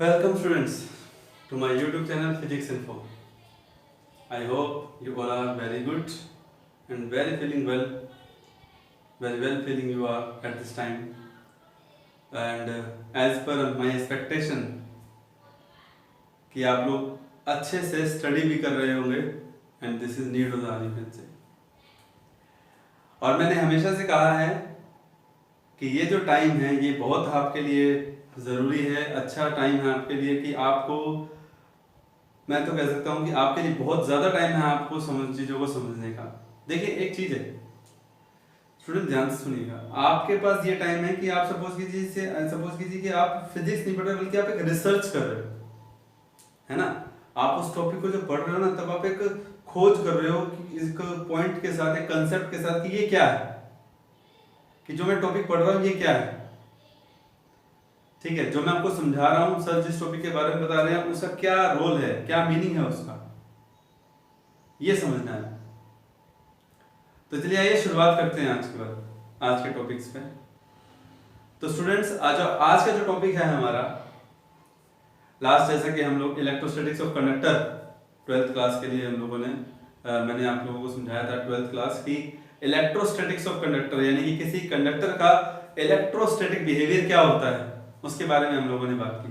Welcome students to my YouTube channel Physics Info. I hope you all are very good and very feeling well, very well feeling you are at this time. And as per my expectation कि आप लोग अच्छे से study भी कर रहे होंगे and this is need of the hour you can say. और मैंने हमेशा से कहा है कि ये जो टाइम है ये बहुत आपके लिए ज़रूरी है, अच्छा टाइम है आपके लिए कि आपको, मैं तो कह सकता हूँ कि आपके लिए बहुत ज़्यादा टाइम है आपको चीज़ों को समझने का। देखिए एक चीज़ है स्टूडेंट, ध्यान से सुनिएगा, आपके पास ये टाइम है कि आप सपोज कीजिए कि आप फिजिक्स नहीं पढ़ रहे बल्कि आप एक रिसर्च कर रहे हो, है ना। आप उस टॉपिक को जो पढ़ रहे हो ना, तब आप एक खोज कर रहे हो कि इस पॉइंट के साथ, एक कंसेप्ट के साथ कि ये क्या है, कि जो मैं टॉपिक पढ़ रहा हूँ ये क्या है, ठीक है। जो मैं आपको समझा रहा हूँ, सर जिस टॉपिक के बारे में बता रहे हैं उसका क्या रोल है, क्या मीनिंग है उसका, ये समझना है। तो चलिए आइए शुरुआत करते हैं आज के टॉपिक्स पे। तो स्टूडेंट्स आज का जो टॉपिक है हमारा लास्ट, जैसा कि हम लोग electrostatics of conductor 12th class के लिए हम लोगों ने मैंने आप लोगों को समझाया था 12th क्लास की इलेक्ट्रोस्टैटिक्स ऑफ कंडक्टर, यानी कि किसी कंडक्टर का इलेक्ट्रोस्टैटिक बिहेवियर क्या होता है उसके बारे में हम लोगों ने बात की।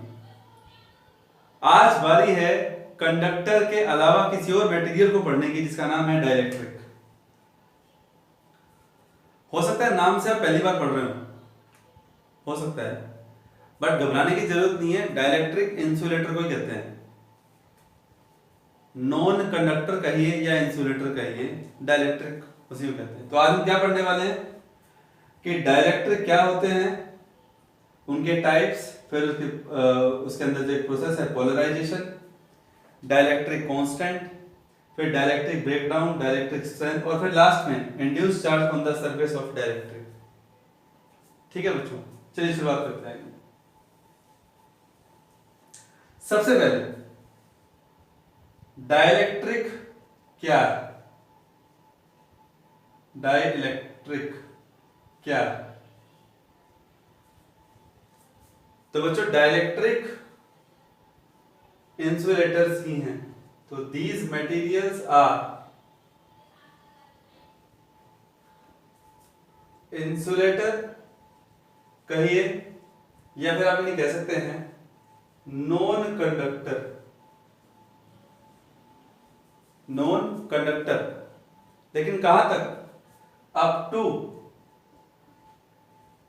आज बारी है कंडक्टर के अलावा किसी और मटेरियल को पढ़ने की जिसका नाम है डाइलेक्ट्रिक। हो सकता है नाम से आप पहली बार पढ़ रहे हो सकता है, बट घबराने की जरूरत नहीं है। डाइलेक्ट्रिक इंसुलेटर को ही कहते हैं, नॉन कंडक्टर कहिए या इंसुलेटर कहिए, डाइलेक्ट्रिक उसी को कहते हैं। तो आज हम क्या पढ़ने वाले हैं कि डाइलेक्ट्रिक क्या होते हैं, उनके टाइप्स, फिर उसके अंदर जो एक प्रोसेस है पोलराइजेशन, डाइलेक्ट्रिक कांस्टेंट, फिर डाइलेक्ट्रिक ब्रेकडाउन, डाइलेक्ट्रिक स्ट्रेंथ, और फिर लास्ट में induced charge on the surface of dielectric. ठीक है बच्चों, चलिए शुरुआत करते हैं। सबसे पहले डाइलेक्ट्रिक क्या है, डाइलेक्ट्रिक क्या है? तो बच्चों डाइलेक्ट्रिक इंसुलेटर्स ही हैं। तो दीज मटेरियल्स आर इंसुलेटर कहिए, या फिर आप इन्हें कह सकते हैं नॉन कंडक्टर, नॉन कंडक्टर। लेकिन कहां तक? Up to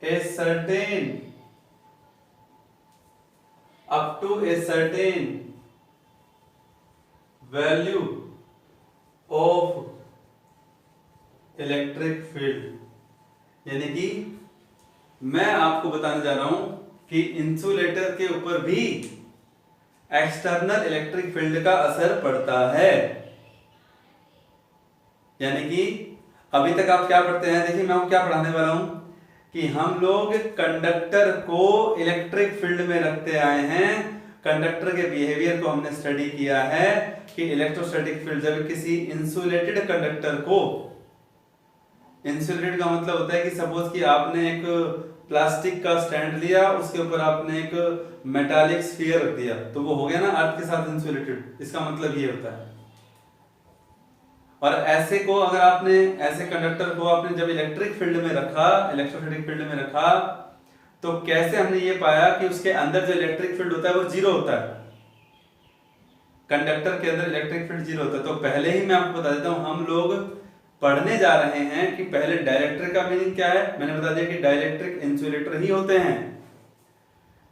a certain, up to a certain value of electric field। यानी कि मैं आपको बताने जा रहा हूं कि इंसुलेटर के ऊपर भी एक्सटर्नल इलेक्ट्रिक फील्ड का असर पड़ता है। यानी कि अभी तक आप क्या पढ़ते हैं, देखिए मैं आपको क्या पढ़ाने वाला हूं कि हम लोग कंडक्टर को इलेक्ट्रिक फील्ड में रखते आए हैं। कंडक्टर के बिहेवियर को हमने स्टडी किया है कि इलेक्ट्रोस्टैटिक फील्ड जब किसी इंसुलेटेड कंडक्टर को, इंसुलेटेड का मतलब होता है कि सपोज कि आपने एक प्लास्टिक का स्टैंड लिया, उसके ऊपर आपने एक मेटालिक स्फीयर रख दिया, तो वो हो गया ना अर्थ के साथ इंसुलेटेड। इसका मतलब ये होता है। और ऐसे को अगर आपने, ऐसे कंडक्टर को आपने जब इलेक्ट्रिक फील्ड में रखा, इलेक्ट्रोस्टैटिक फील्ड में रखा, तो कैसे हमने ये पाया कि उसके अंदर जो इलेक्ट्रिक फील्ड होता है वो जीरो होता है। कंडक्टर के अंदर इलेक्ट्रिक फील्ड जीरो होता है। तो पहले ही मैं आपको बता देता हूं, हम लोग पढ़ने जा रहे हैं कि पहले डाइलेक्ट्रिक का मीनिंग क्या है। मैंने बता दिया कि डाइलेक्ट्रिक इंसुलेटर ही होते हैं।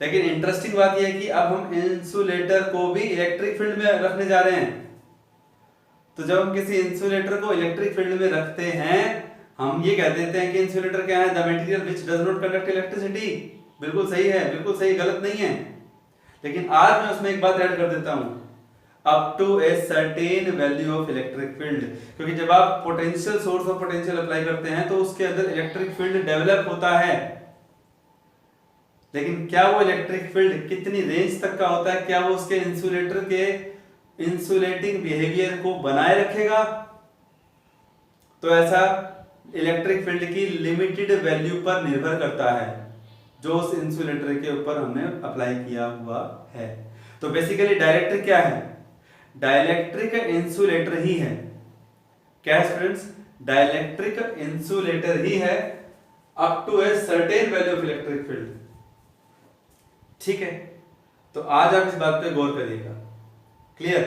लेकिन इंटरेस्टिंग बात यह है कि अब हम इंसुलेटर को भी इलेक्ट्रिक फील्ड में रखने जा रहे हैं। तो जब हम किसी इंसुलेटर को इलेक्ट्रिक फील्ड में रखते हैं, हम ये कह देते हैं कि इंसुलेटर क्या है, the material which does not conduct electricity. बिल्कुल सही है, बिल्कुल सही, गलत नहीं है। लेकिन आज मैं उसमें एक बात ऐड कर देता हूं, up to a certain value of electric field. क्योंकि जब आप potential source of potential apply करते हैं तो उसके अंदर इलेक्ट्रिक फील्ड डेवलप होता है। लेकिन क्या वो इलेक्ट्रिक फील्ड कितनी रेंज तक का होता है, क्या वो उसके इंसुलेटर के इंसुलेटिंग बिहेवियर को बनाए रखेगा? तो ऐसा इलेक्ट्रिक फील्ड की लिमिटेड वैल्यू पर निर्भर करता है। जो उस इंसुलेटर के ऊपर हमने अप्लाई किया हुआ है। तो बेसिकली डाइलेक्ट्रिक क्या है? डाइलेक्ट्रिक इंसुलेटर ही है। क्या है स्टूडेंट्स? डाइलेक्ट्रिक इंसुलेटर ही है up to a certain value of electric field. ठीक है, तो आज आप इस बात पे गौर करिएगा। क्लियर?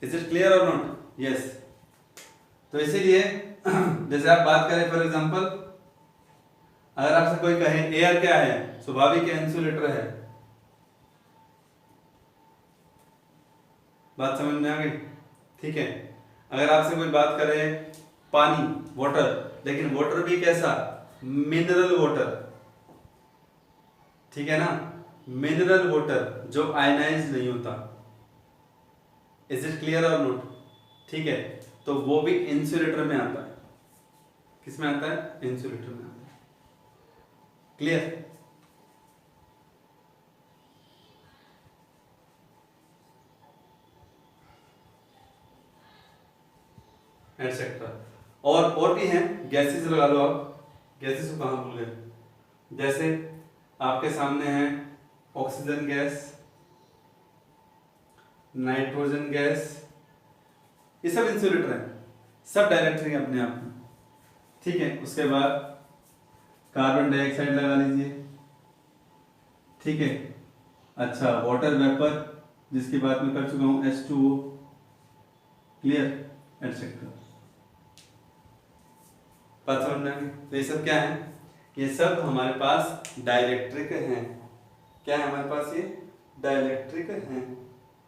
इज इट क्लियर और नॉट? यस। तो इसीलिए जैसे आप बात करें फॉर एग्जांपल, अगर आपसे कोई कहे एयर क्या है, स्वाभाविक इंसुलेटर है। बात समझ में आ गई? ठीक है। अगर आपसे कोई बात करे पानी, वाटर, लेकिन वाटर भी कैसा? Mineral water. ठीक है ना? मिनरल वाटर जो आयनाइज नहीं होता। इज इट क्लियर और नॉट? ठीक है, तो वो भी इंसुलेटर में आता है। किस में आता है? इंसुलेटर में आता है। क्लियर? एटसेट्रा। और भी हैं, गैसेस लगा लो आप। गैसेस को कहां भूल गए? जैसे आपके सामने है ऑक्सीजन गैस, नाइट्रोजन गैस, ये सब इंसुलेटर हैं, सब डाइलेक्ट्रिक है अपने आप में। ठीक है, उसके बाद कार्बन डाइऑक्साइड लगा लीजिए। ठीक है, अच्छा वाटर वेपर जिसकी बात मैं कर चुका हूं, H2O। क्लियर? एटसेट्रा। बात समझ में आ गई? तो ये सब क्या है? ये सब हमारे पास डाइलेक्ट्रिक हैं। क्या है हमारे पास? ये डाइलेक्ट्रिक हैं।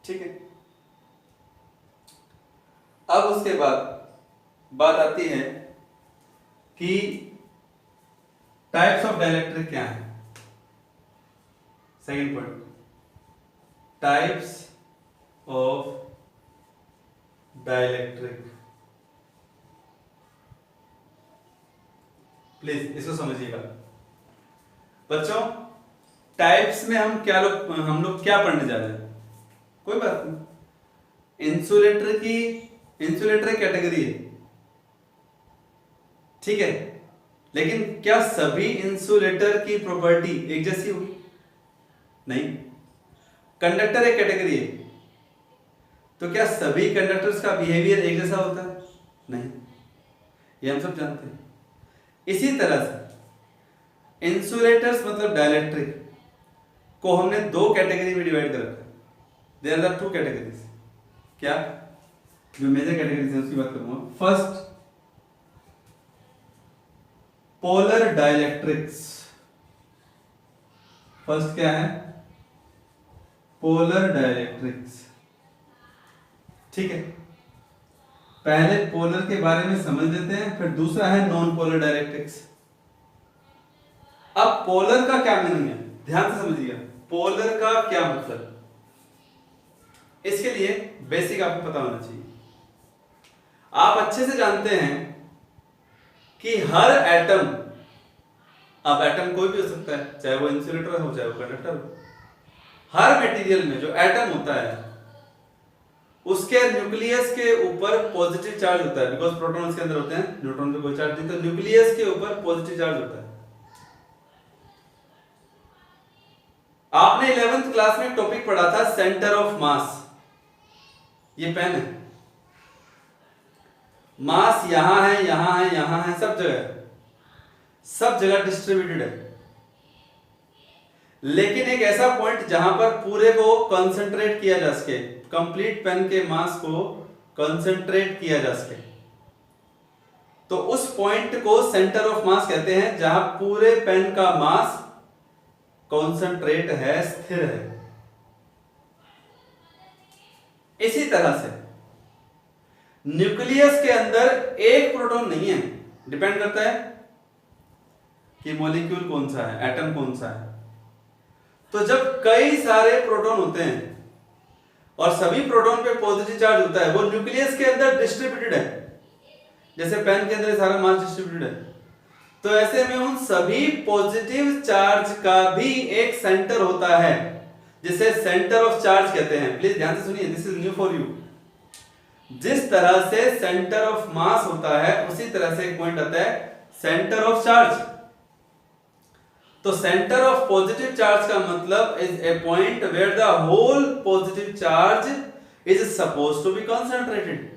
ठीक है, अब उसके बाद बात आती है कि टाइप्स ऑफ डाइलेक्ट्रिक क्या है। Second point, types of dielectric. Please इसको समझिएगा बच्चों। टाइप्स में हम लोग क्या पढ़ने जा रहे हैं? कोई बात नहीं, इंसुलेटर कैटेगरी है। ठीक है, लेकिन क्या सभी इंसुलेटर की प्रॉपर्टी एक जैसी होगी? नहीं। कंडक्टर एक कैटेगरी है, तो क्या सभी कंडक्टर्स का बिहेवियर एक जैसा होता है? नहीं, ये हम सब जानते हैं। इसी तरह से इंसुलेटर्स मतलब डाइलेक्ट्रिक को हमने दो कैटेगरी में डिवाइड कर रखा है। There are two categories. क्या? जो मेजर कैटेगरीज है उसकी बात करूंगा। First, polar dielectrics. फर्स्ट क्या है? Polar dielectrics. ठीक है, पहले पोलर के बारे में समझ लेते हैं, फिर दूसरा है नॉन पोलर डाइलेक्ट्रिक्स। अब पोलर का क्या मीनिंग है, ध्यान से समझिएगा। पोलर का क्या मतलब? इसके लिए बेसिक आपको पता होना चाहिए। आप अच्छे से जानते हैं कि हर एटम, अब एटम कोई भी हो सकता है, चाहे वो इंसुलेटर हो चाहे वो कंडक्टर हो, हर मटेरियल में जो एटम होता है उसके न्यूक्लियस के ऊपर पॉजिटिव चार्ज होता है, बिकॉज प्रोटॉन उसके अंदर होते हैं, न्यूट्रॉन पे कोई चार्ज नहीं, तो न्यूक्लियस के ऊपर पॉजिटिव चार्ज होता है। आपने 11th क्लास में टॉपिक पढ़ा था सेंटर ऑफ मास। ये पेन है, मास यहां है, यहां है, यहां है, सब जगह डिस्ट्रीब्यूटेड है। लेकिन एक ऐसा पॉइंट जहां पर पूरे को कंसंट्रेट किया जा सके, कंप्लीट पेन के मास को कंसंट्रेट किया जा सके, तो उस पॉइंट को सेंटर ऑफ मास कहते हैं, जहां पूरे पेन का मास कंसंट्रेट है, स्थिर है। इसी तरह से न्यूक्लियस के अंदर एक प्रोटॉन नहीं है, डिपेंड करता है कि मॉलिक्यूल कौन सा है, एटम कौन सा है। तो जब कई सारे प्रोटॉन होते हैं और सभी प्रोटॉन पे पॉजिटिव चार्ज होता है, वो न्यूक्लियस के अंदर डिस्ट्रीब्यूटेड है, जैसे पेन के अंदर सारा मास डिस्ट्रीब्यूटेड है। तो ऐसे में उन सभी पॉजिटिव चार्ज का भी एक सेंटर होता है, जिसे सेंटर ऑफ चार्ज कहते हैं। प्लीज ध्यान से सुनिए, this is new for you. जिस तरह से सेंटर ऑफ मास होता है, उसी तरह से एक पॉइंट आता है सेंटर ऑफ चार्ज। तो सेंटर ऑफ पॉजिटिव चार्ज का मतलब is a point where the whole positive charge is suppose to be concentrated,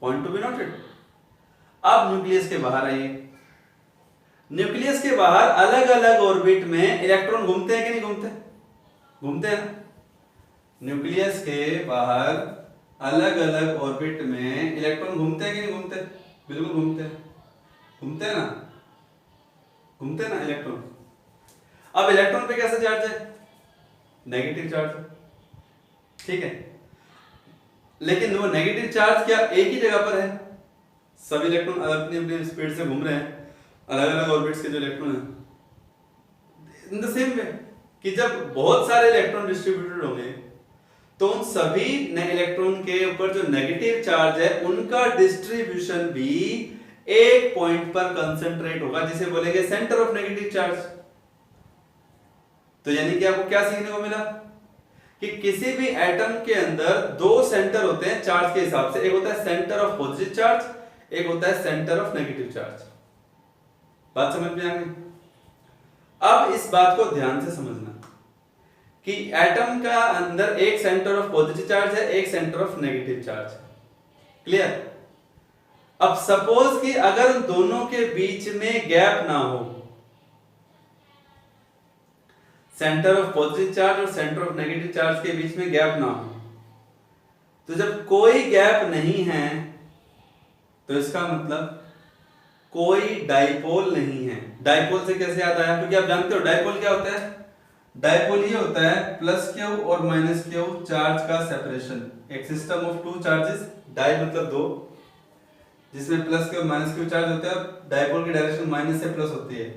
point to be noted. अब न्यूक्लियस के बाहर आइए। न्यूक्लियस के बाहर अलग अलग ऑर्बिट में इलेक्ट्रॉन घूमते हैं कि नहीं घूमते? घूमते हैं ना। न्यूक्लियस के बाहर अलग अलग ऑर्बिट में इलेक्ट्रॉन घूमते हैं कि नहीं घूमते? बिल्कुल घूमते हैं। घूमते हैं ना, घूमते हैं ना इलेक्ट्रॉन। अब इलेक्ट्रॉन पे कैसा चार्ज है? नेगेटिव चार्ज, ठीक है। लेकिन वो नेगेटिव चार्ज क्या एक ही जगह पर है? सभी इलेक्ट्रॉन अपनी अपनी स्पीड से घूम रहे हैं, अलग अलग ऑर्बिट्स के जो इलेक्ट्रॉन हैं। इन द सेम वे कि जब बहुत सारे इलेक्ट्रॉन डिस्ट्रीब्यूटेड होंगे तो उन सभी इलेक्ट्रॉन के ऊपर जो नेगेटिव चार्ज है उनका डिस्ट्रीब्यूशन भी एक पॉइंट पर कंसंट्रेट होगा, जिसे बोलेंगे सेंटर ऑफ नेगेटिव चार्ज। तो यानी कि आपको क्या सीखने को मिला कि किसी भी एटम के अंदर दो सेंटर होते हैं चार्ज के हिसाब से, एक होता है सेंटर ऑफ पॉजिटिव चार्ज, एक होता है सेंटर ऑफ नेगेटिव चार्ज। बात समझ में आ गई? अब इस बात को ध्यान से समझना कि एटम का अंदर एक सेंटर ऑफ पॉजिटिव चार्ज है, एक सेंटर ऑफ नेगेटिव चार्ज है। क्लियर? अब सपोज कि अगर दोनों के बीच में गैप ना हो, सेंटर ऑफ पॉजिटिव चार्ज और सेंटर ऑफ नेगेटिव चार्ज के बीच में गैप ना हो, तो जब कोई गैप नहीं है तो इसका मतलब कोई डाइपोल नहीं है। डाइपोल से कैसे याद आया? क्योंकि आप जानते हो डाइपोल क्या होता है? डाइपोल ये होता है प्लस क्यू और माइनस क्यू चार्ज का सेपरेशन। एक system of two charges, di मतलब दो, जिसमें प्लस क्यू और माइनस क्यू चार्ज होते हैं। डाइपोल की डायरेक्शन माइनस से प्लस होती है।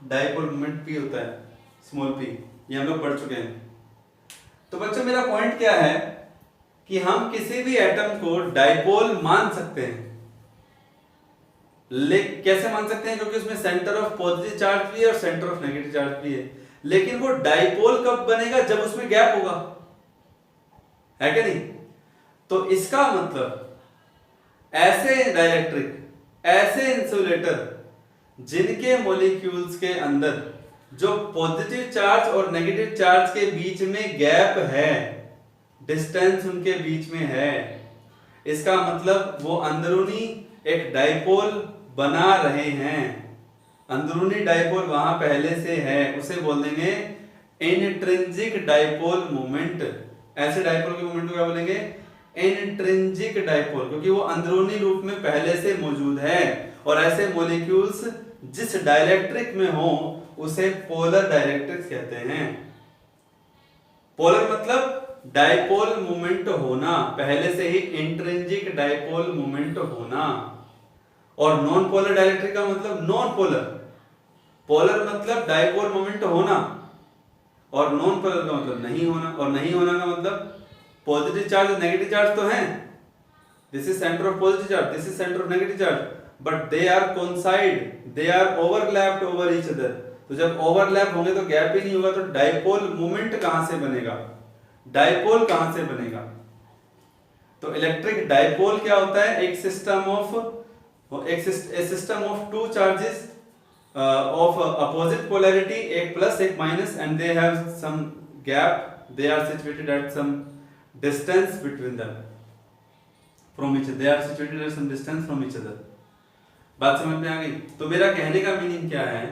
डाइपोल मोमेंट पी होता है, स्मॉल पी, ये हम लोग पढ़ चुके हैं। तो बच्चों मेरा पॉइंट क्या है कि हम किसी भी एटम को डाइपोल मान सकते हैं। कैसे मान सकते हैं? क्योंकि उसमें सेंटर ऑफ पॉजिटिव चार्ज भी है और सेंटर ऑफ नेगेटिव चार्ज भी है। लेकिन वो डाइपोल कब बनेगा? जब उसमें गैप होगा, है क्या नहीं? तो इसका मतलब ऐसे डाइलेक्ट्रिक, ऐसे इंसुलेटर जिनके मॉलिक्यूल्स के अंदर जो पॉजिटिव चार्ज और नेगेटिव चार्ज के बीच में गैप है, डिस्टेंस उनके बीच में है, इसका मतलब वो अंदरूनी एक डाइपोल बना रहे हैं। अंदरूनी डाइपोल वहां पहले से है, उसे बोल देंगे इंट्रिंसिक डाइपोल मोमेंट। ऐसे डाइपोल के मोमेंट को क्या बोलेंगे? इंट्रिंसिक डाइपोल, क्योंकि वो अंदरूनी रूप में पहले से मौजूद है। और ऐसे मॉलिक्यूल्स जिस डाइलेक्ट्रिक में हो उसे पोलर डाइलेक्ट्रिक्स कहते हैं। पोलर मतलब डाइपोल मोमेंट होना, पहले से ही इंट्रिंसिक डाइपोल मोमेंट होना। और नॉन पोलर डाइलेक्ट्रिक का मतलब नॉन पोलर। पोलर मतलब डाइपोल मोमेंट होना और नॉन पोलर का मतलब नहीं होना। और नहीं होना का मतलब पॉजिटिव चार्ज और नेगेटिव चार्ज तो हैं, this is centre of positive charge, this is centre of negative charge, but they are coincide, they are overlapped over each other. तो जब ओवरलैप होंगे तो गैप ही नहीं होगा, तो डाइपोल मोमेंट कहां से बनेगा? डाइपोल कहां से बनेगा? तो इलेक्ट्रिक डाइपोल क्या होता है? एक system of two charges of opposite polarity, एक प्लस एक minus, and they have some gap, they are situated at some distance between them from each other, they are situated at some distance from each other। बात समझ में आ गई? तो मेरा कहने का मीनिंग क्या है?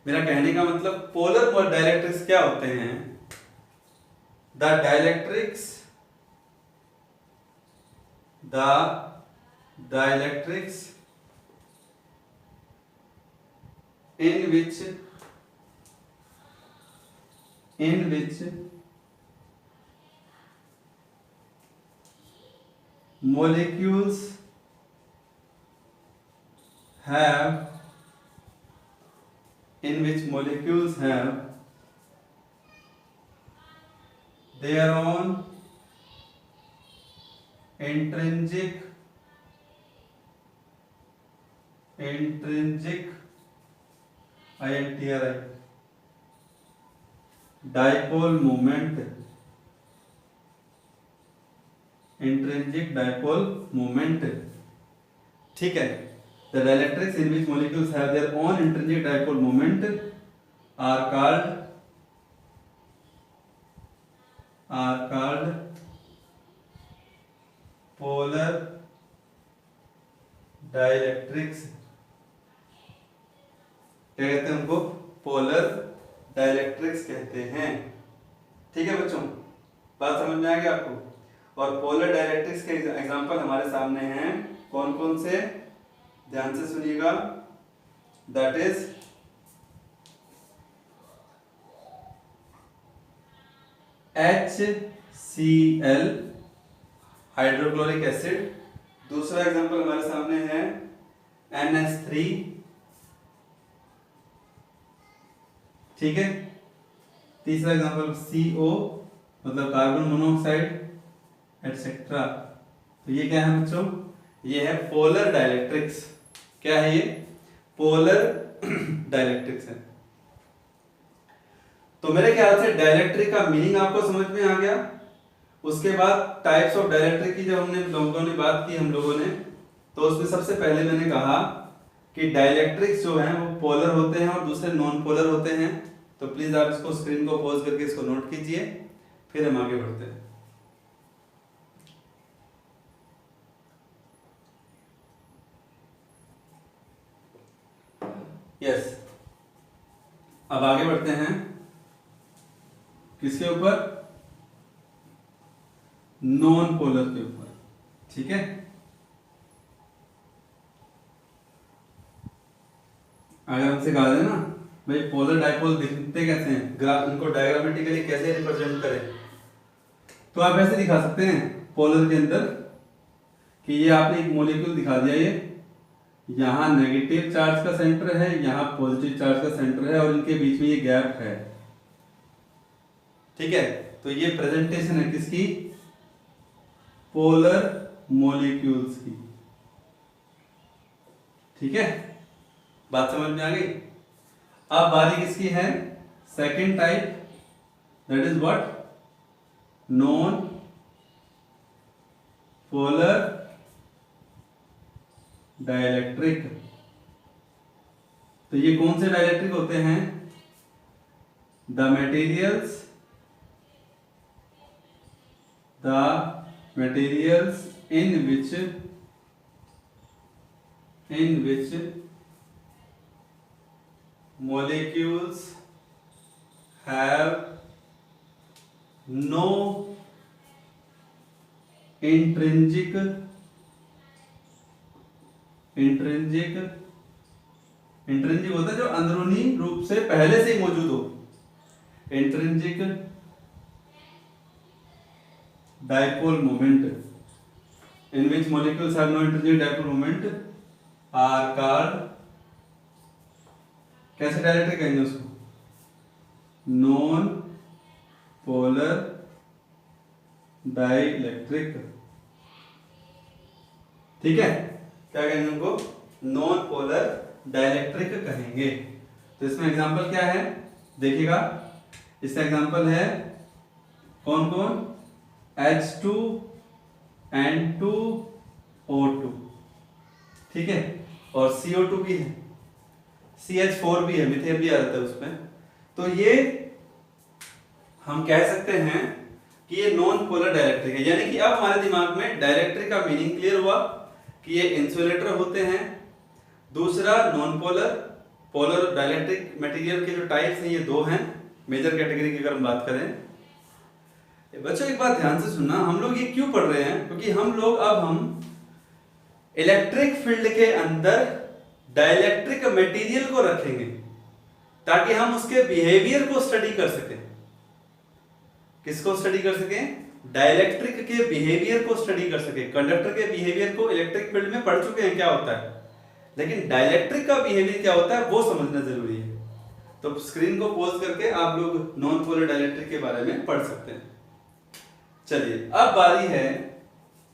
मेरा कहने का मतलब पोलर डाइलेक्ट्रिक्स क्या होते हैं? The dielectrics in which molecules have their own intrinsic INTRI dipole moment, intrinsic dipole moment. ठीक है? The dielectrics in which molecules have their own intrinsic dipole moment are called polar dielectrics। क्या कहते हैं उनको? Polar dielectrics कहते हैं। ठीक है बच्चों, बात समझ में आ गई आपको? और पोलर डाइलेक्ट्रिक्स के एग्जांपल हमारे सामने हैं। कौन कौन से? ध्यान से सुनिएगा। That is HCl hydrochloric acid. दूसरा एग्जांपल हमारे सामने है NH3। ठीक है। तीसरा एग्जांपल CO मतलब कार्बन मोनोऑक्साइड एटसेट्रा। तो ये क्या है बच्चों? ये है पोलर डाइलेक्ट्रिक्स। क्या है ये? पोलर डाइलेक्ट्रिक्स है। तो मेरे ख्याल से डाइलेक्ट्रिक का मीनिंग आपको समझ में आ गया। उसके बाद टाइप्स ऑफ डाइलेक्ट्रिक की जब हमने लोगों ने बात की हम लोगों ने, तो उसमें सबसे पहले मैंने कहा कि डाइलेक्ट्रिक्स जो हैं वो पोलर होते हैं और दूसरे नॉन पोलर होते हैं। तो प्लीज आप इसको स्क्रीन को पॉज करके इसको नोट कीजिए, फिर हम आगे बढ़ते हैं। यस, अब आगे बढ़ते हैं किसके ऊपर? नॉन पोलर के ऊपर। ठीक है। अगर हमसे कहा जाए ना भाई पोलर डाइपोल दिखते कैसे हैं, इनको डायग्रामेटिकली कैसे रिप्रेजेंट करें, तो आप ऐसे दिखा सकते हैं पोलर के अंदर कि ये आपने एक मॉलिक्यूल दिखा दिया। ये यहां नेगेटिव चार्ज का सेंटर है, यहां पॉजिटिव चार्ज का सेंटर है और इनके बीच में ये गैप है। ठीक है। तो ये प्रेजेंटेशन है किसकी? पोलर मॉलिक्यूल्स की। ठीक है, बात समझ में आ गई? अब बारी किसकी है? Second type, that is what? Non polar dielectric. तो ये कौन से डाइलेक्ट्रिक होते हैं? The materials in which molecules have no intrinsic होता है जो अंदरूनी रूप से पहले से ही मौजूद हो। Intrinsic dipole moment in which molecules have no intrinsic dipole moment are called, कैसे डायरेक्टली कहेंगे उसको? Non polar dielectric. ठीक है, क्या कहेंगे उनको? नॉन पोलर डाइलेक्ट्रिक कहेंगे। तो इसमें एग्जांपल क्या है देखिएगा। इसका एग्जांपल है कौन कौन? H2N2O2। ठीक है, और CO2 भी है, CH4 भी है, मीथेन भी आ जाता है उसमें। तो ये हम कह सकते हैं कि ये नॉन पोलर डाइलेक्ट्रिक है। यानी कि अब हमारे दिमाग में डाइलेक्ट्रिक का मीनिंग क्लियर हुआ कि ये इंसुलेटर होते हैं। दूसरा non polar, polar dielectric material के जो टाइप्स हैं ये दो हैं मेजर कैटेगरी की अगर हम बात करें। बच्चों एक बात ध्यान से सुनना, हम लोग ये क्यों पढ़ रहे हैं? क्योंकि हम लोग अब इलेक्ट्रिक फील्ड के अंदर डाइलेक्ट्रिक मटेरियल को रखेंगे ताकि हम उसके बिहेवियर को स्टडी कर सकें। किसको स्टडी कर सकें? डाइलेक्ट्रिक के बिहेवियर को स्टडी कर सकें। कंडक्टर के बिहेवियर को इलेक्ट्रिक फील्ड में पढ़ चुके हैं क्या होता है, लेकिन डाइलेक्ट्रिक का बिहेवियर क्या होता है वो समझना जरूरी है। तो स्क्रीन को पॉज करके आप लोग नॉन पोलर डाइलेक्ट्रिक के बारे में पढ़ सकते हैं। चलिए अब बारी है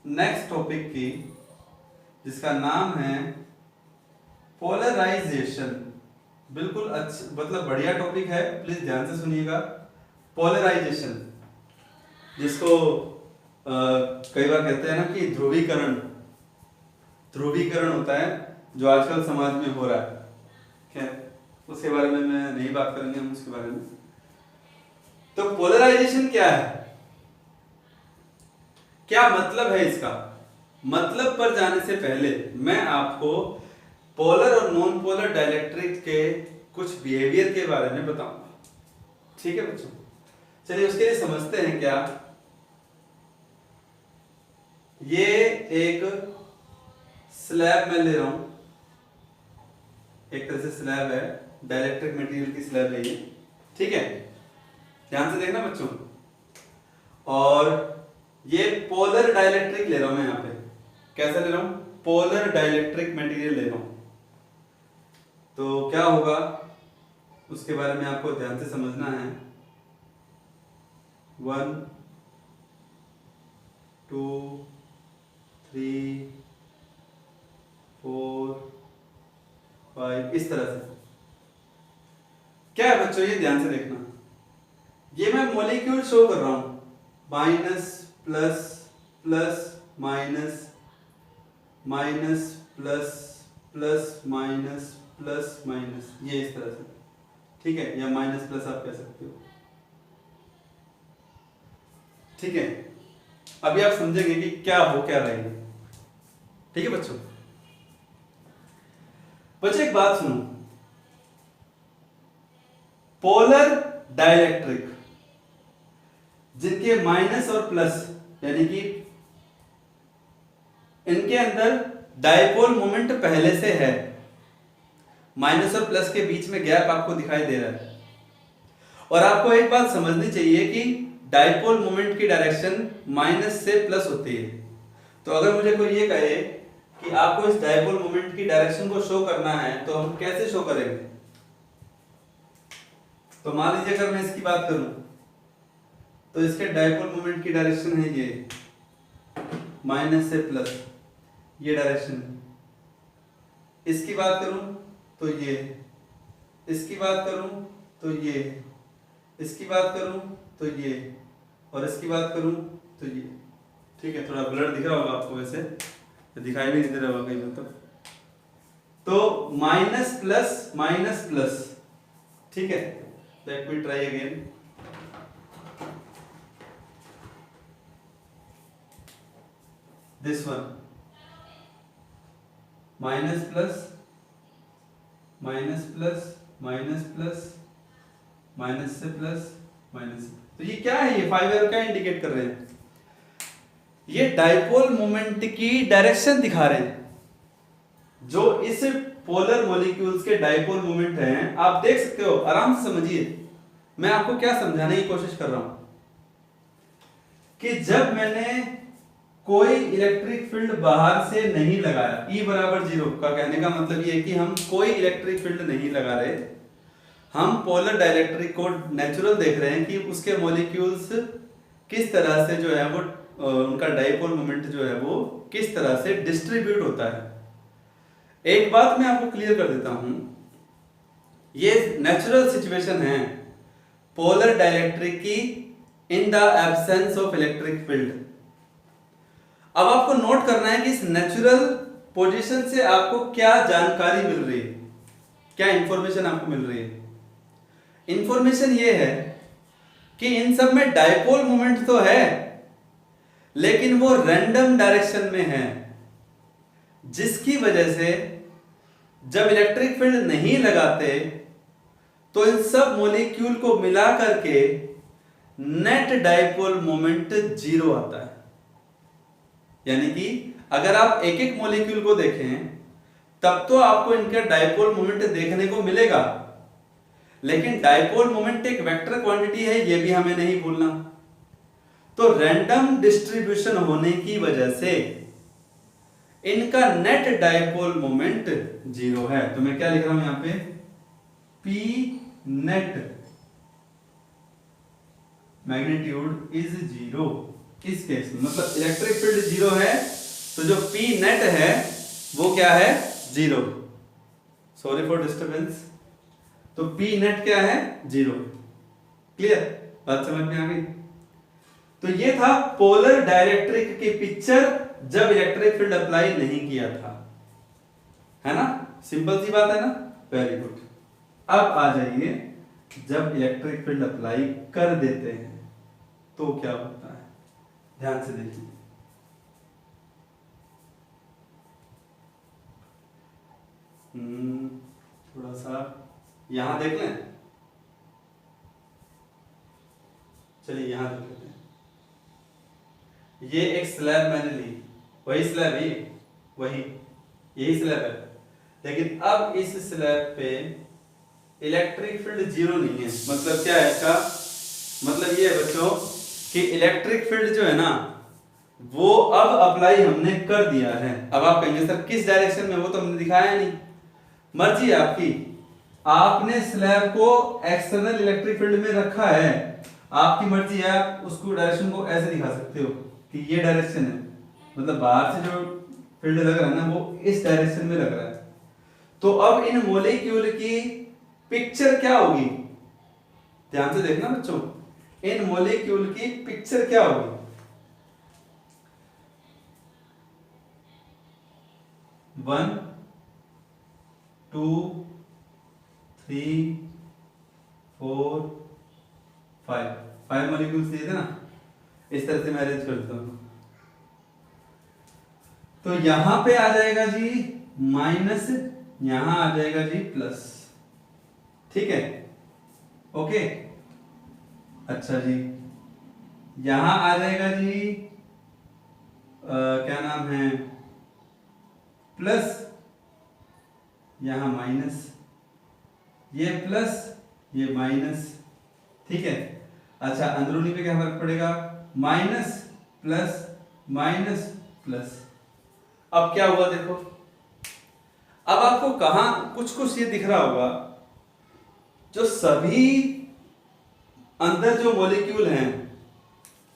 नेक्स्ट टॉपिक की, जिसका नाम है पोलराइजेशन। बिल्कुल अच्छा, मतलब बढ़िया टॉपिक है, प्लीज ध्यान से सुनिएगा। पोलराइजेशन, जिसको कई बार कहते हैं ना कि ध्रुवीकरण होता है जो आजकल समाज में हो रहा है। उसके बारे में मैं नहीं बात करेंगे हम उसके बारे में। तो पोलराइजेशन क्या है, क्या मतलब है इसका? मतलब पर जाने से पहले मैं आपको पोलर और नॉन पोलर डाइलेक्ट्रिक के कुछ बिहेवियर के बारे में बताऊंगा, ठीक है बच्चों? चलिए उसके लिए समझते हैं। क्या ये एक स्लैब मैं ले रहा हूं, एक तरह से स्लैब है, डाइलेक्ट्रिक मटेरियल की स्लैब है ये, ठीक है? ध्यान से देखना बच्चों। और ये पोलर डाइलेक्ट्रिक ले रहा हूं मैं यहां पे। कैसा ले रहा हूं? पोलर डाइलेक्ट्रिक मटेरियल ले रहा हूं। तो क्या होगा उसके बारे में आपको ध्यान से समझना है। 1 2 3 4 5 इस तरह से। क्या है बच्चों, ये ध्यान से देखना। ये मैं मॉलिक्यूल शो कर रहा हूं, minus plus plus minus minus plus plus minus plus minus, ये इस तरह से, ठीक है? या माइनस प्लस आप कह सकते हो, ठीक है? अभी आप समझेंगे कि क्या हो क्या रहा है, ठीक है बच्चों? बच्चों एक बात सुनो, पोलर डाइलेक्ट्रिक जिनके माइनस और प्लस यानी कि इनके अंदर डाइपोल मोमेंट पहले से है, माइनस और प्लस के बीच में गैप आपको दिखाई दे रहा है। और आपको एक बात समझनी चाहिए कि डाइपोल मोमेंट की डायरेक्शन माइनस से प्लस होती है। तो अगर मुझे कोई ये कहे कि आपको इस डाइपोल मोमेंट की डायरेक्शन को शो करना है तो हम कैसे शो करेंगे? तो मान लीजिए अगर मैं इसकी बात करूं तो इसके डाइपोल मोमेंट की डायरेक्शन है ये, माइनस से प्लस, ये डायरेक्शन है। इसकी बात करूं तो ये, इसकी बात करूं तो ये, इसकी बात करूं तो ये, और इसकी बात करूं तो ये, ठीक है? थोड़ा ब्लर दिख रहा होगा आपको, वैसे दिखाई भी नहीं दे रहा होगा कहीं मतलब। तो माइनस प्लस, ठीक है? Let me try again. This one minus plus minus plus minus plus minus से प्लस माइनस। तो ये क्या है? ये 5 एरो क्या इंडिकेट कर रहे हैं? ये डाइपोल मोमेंट की डायरेक्शन दिखा रहे हैं। जो इस पोलर मॉलिक्यूल्स के डाइपोल मोमेंट हैं, आप देख सकते हो, आराम से समझिए। मैं आपको क्या समझाने की कोशिश कर रहा हूं कि जब मैंने कोई इलेक्ट्रिक फील्ड बाहर से नहीं लगाया, E बराबर 0 का कहने का मतलब ये है कि हम कोई इलेक्ट्रिक फील्ड नहीं लगा रहे, हम पोलर डाइलेक्ट्रिक को नेचुरल देख रहे हैं कि उसके मॉलिक्यूल्स किस तरह से जो है वो उनका डाइपोल मोमेंट जो है वो किस तरह से डिस्ट्रीब्यूट होता है। एक बात मैं आपको क्लियर कर देता हूं, ये नेचुरल सिचुएशन है पोलर डाइलेक्ट्रिक की in the absence of electric field. अब आपको नोट करना है कि इस नेचुरल पोजीशन से आपको क्या जानकारी मिल रही है, क्या इंफॉर्मेशन आपको मिल रही है। इंफॉर्मेशन ये है कि इन सब में डाइपोल मोमेंट तो है, लेकिन वो रैंडम डायरेक्शन में है, जिसकी वजह से जब इलेक्ट्रिक फील्ड नहीं लगाते तो इन सब मॉलिक्यूल को मिला करके नेट डाइपोल मोमेंट 0 आता है। यानी कि अगर आप एक एक मॉलिक्यूल को देखें तब तो आपको इनका डाइपोल मोमेंट देखने को मिलेगा, लेकिन डाइपोल मोमेंट एक वेक्टर क्वांटिटी है, ये भी हमें नहीं भूलना। तो रैंडम डिस्ट्रीब्यूशन होने की वजह से इनका नेट डाइपोल मोमेंट 0 है। तो मैं क्या लिख रहा हूं यहां पे, P नेट मैग्नीट्यूड इज 0। किस केस में? मतलब इलेक्ट्रिक फील्ड 0 है तो जो P नेट है वो क्या है? 0। Sorry for disturbance. तो P नेट क्या है? 0। क्लियर? बात समझ में आ गई? तो ये था पोलर डाइलेक्ट्रिक की पिक्चर जब इलेक्ट्रिक फील्ड अप्लाई नहीं किया था, है ना? सिंपल सी बात है ना? Very good. अब आ जाइए, जब इलेक्ट्रिक फील्ड अप्लाई कर देते हैं तो क्या होता है, ध्यान से देखिए। थोड़ा सा यहां देख लें, चलिए यहां देख लेते हैं। ये एक स्लैब मैंने ली, वही स्लैब ही, वही यही स्लैब है, लेकिन अब इस स्लैब पे इलेक्ट्रिक फील्ड जीरो नहीं है। मतलब क्या है इसका मतलब, ये है बच्चों कि इलेक्ट्रिक फील्ड जो है ना वो अब अप्लाई हमने कर दिया है। अब आप कहेंगे सर किस डायरेक्शन में, वो तो हमने दिखाया नहीं। मर्जी है आपकी, आपने स्लैब को एक्सटर्नल इलेक्ट्रिक फील्ड में रखा है, आपकी मर्जी है, आप उसको डायरेक्शन को ऐसे दिखा सकते हो कि ये डायरेक्शन है, मतलब बाहर से जो फील्ड लग रहा है ना वो इस डायरेक्शन में लग रहा है। तो अब इन मॉलिक्यूल की पिक्चर क्या होगी, ध्यान से देखना बच्चों, इन मॉलिक्यूल की पिक्चर क्या होगी। 1 2 3 4 5 मॉलिक्यूल्स दिए थे ना, इस तरह से मैं अरेंज कर देता हूं। तो यहां पे आ जाएगा जी माइनस, यहां आ जाएगा जी प्लस, ठीक है, ओके। अच्छा जी, यहां आ जाएगा जी क्या नाम है, प्लस, यहां माइनस, ये प्लस ये माइनस, ठीक है। अच्छा अंदरूनी पे क्या फर्क पड़ेगा, माइनस प्लस माइनस प्लस। अब क्या हुआ देखो, अब आपको कहां कुछ कुछ ये दिख रहा होगा, जो सभी अंदर जो मॉलिक्यूल हैं,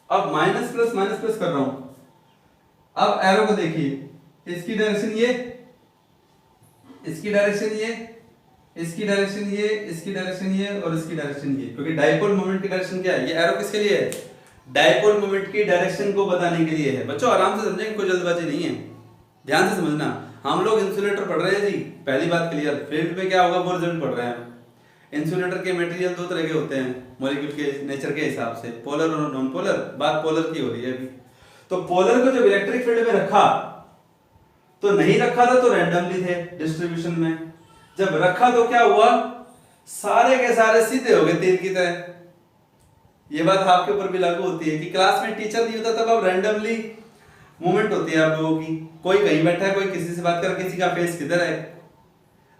अब माइनस प्लस कर रहा हूं। अब एरो को देखिए, इसकी डायरेक्शन ये, इसकी डायरेक्शन ये, इसकी डायरेक्शन ये, इसकी डायरेक्शन ये और इसकी डायरेक्शन ये, क्योंकि डाइपोल मोमेंट की डायरेक्शन क्या है, ये एरो किसके लिए है, डाइपोल मोमेंट की डायरेक्शन को बताने के लिए है। बच्चों आराम से समझेंगे, कोई जल्दबाजी नहीं है, ध्यान से समझना। हम लोग इंसुलेटर पढ़ रहे हैं जी, पहली बात क्लियर, फील्ड में क्या होगा वो रिजल्ट पढ़ रहे हैं। इंसुलेटर के मटेरियल दो तरह के होते हैं मॉलिक्यूल के नेचर के हिसाब से, पोलर और नॉन पोलर। बात पोलर की हो रही है अभी। तो पोलर को जब इलेक्ट्रिक फील्ड में रखा तो नहीं रखा था तो रैंडमली थे डिस्ट्रीब्यूशन में, जब रखा तो क्या हुआ, सारे के सारे सीधे हो गए तीर की तरह। ये बात आपके ऊपर भी लागू होती है कि क्लास में टीचर नहीं होता तब अब रैंडमली मूवमेंट होती है आप लोगों की, कोई कहीं बैठा है, कोई किसी से बात कर, किसी का फेस किधर है।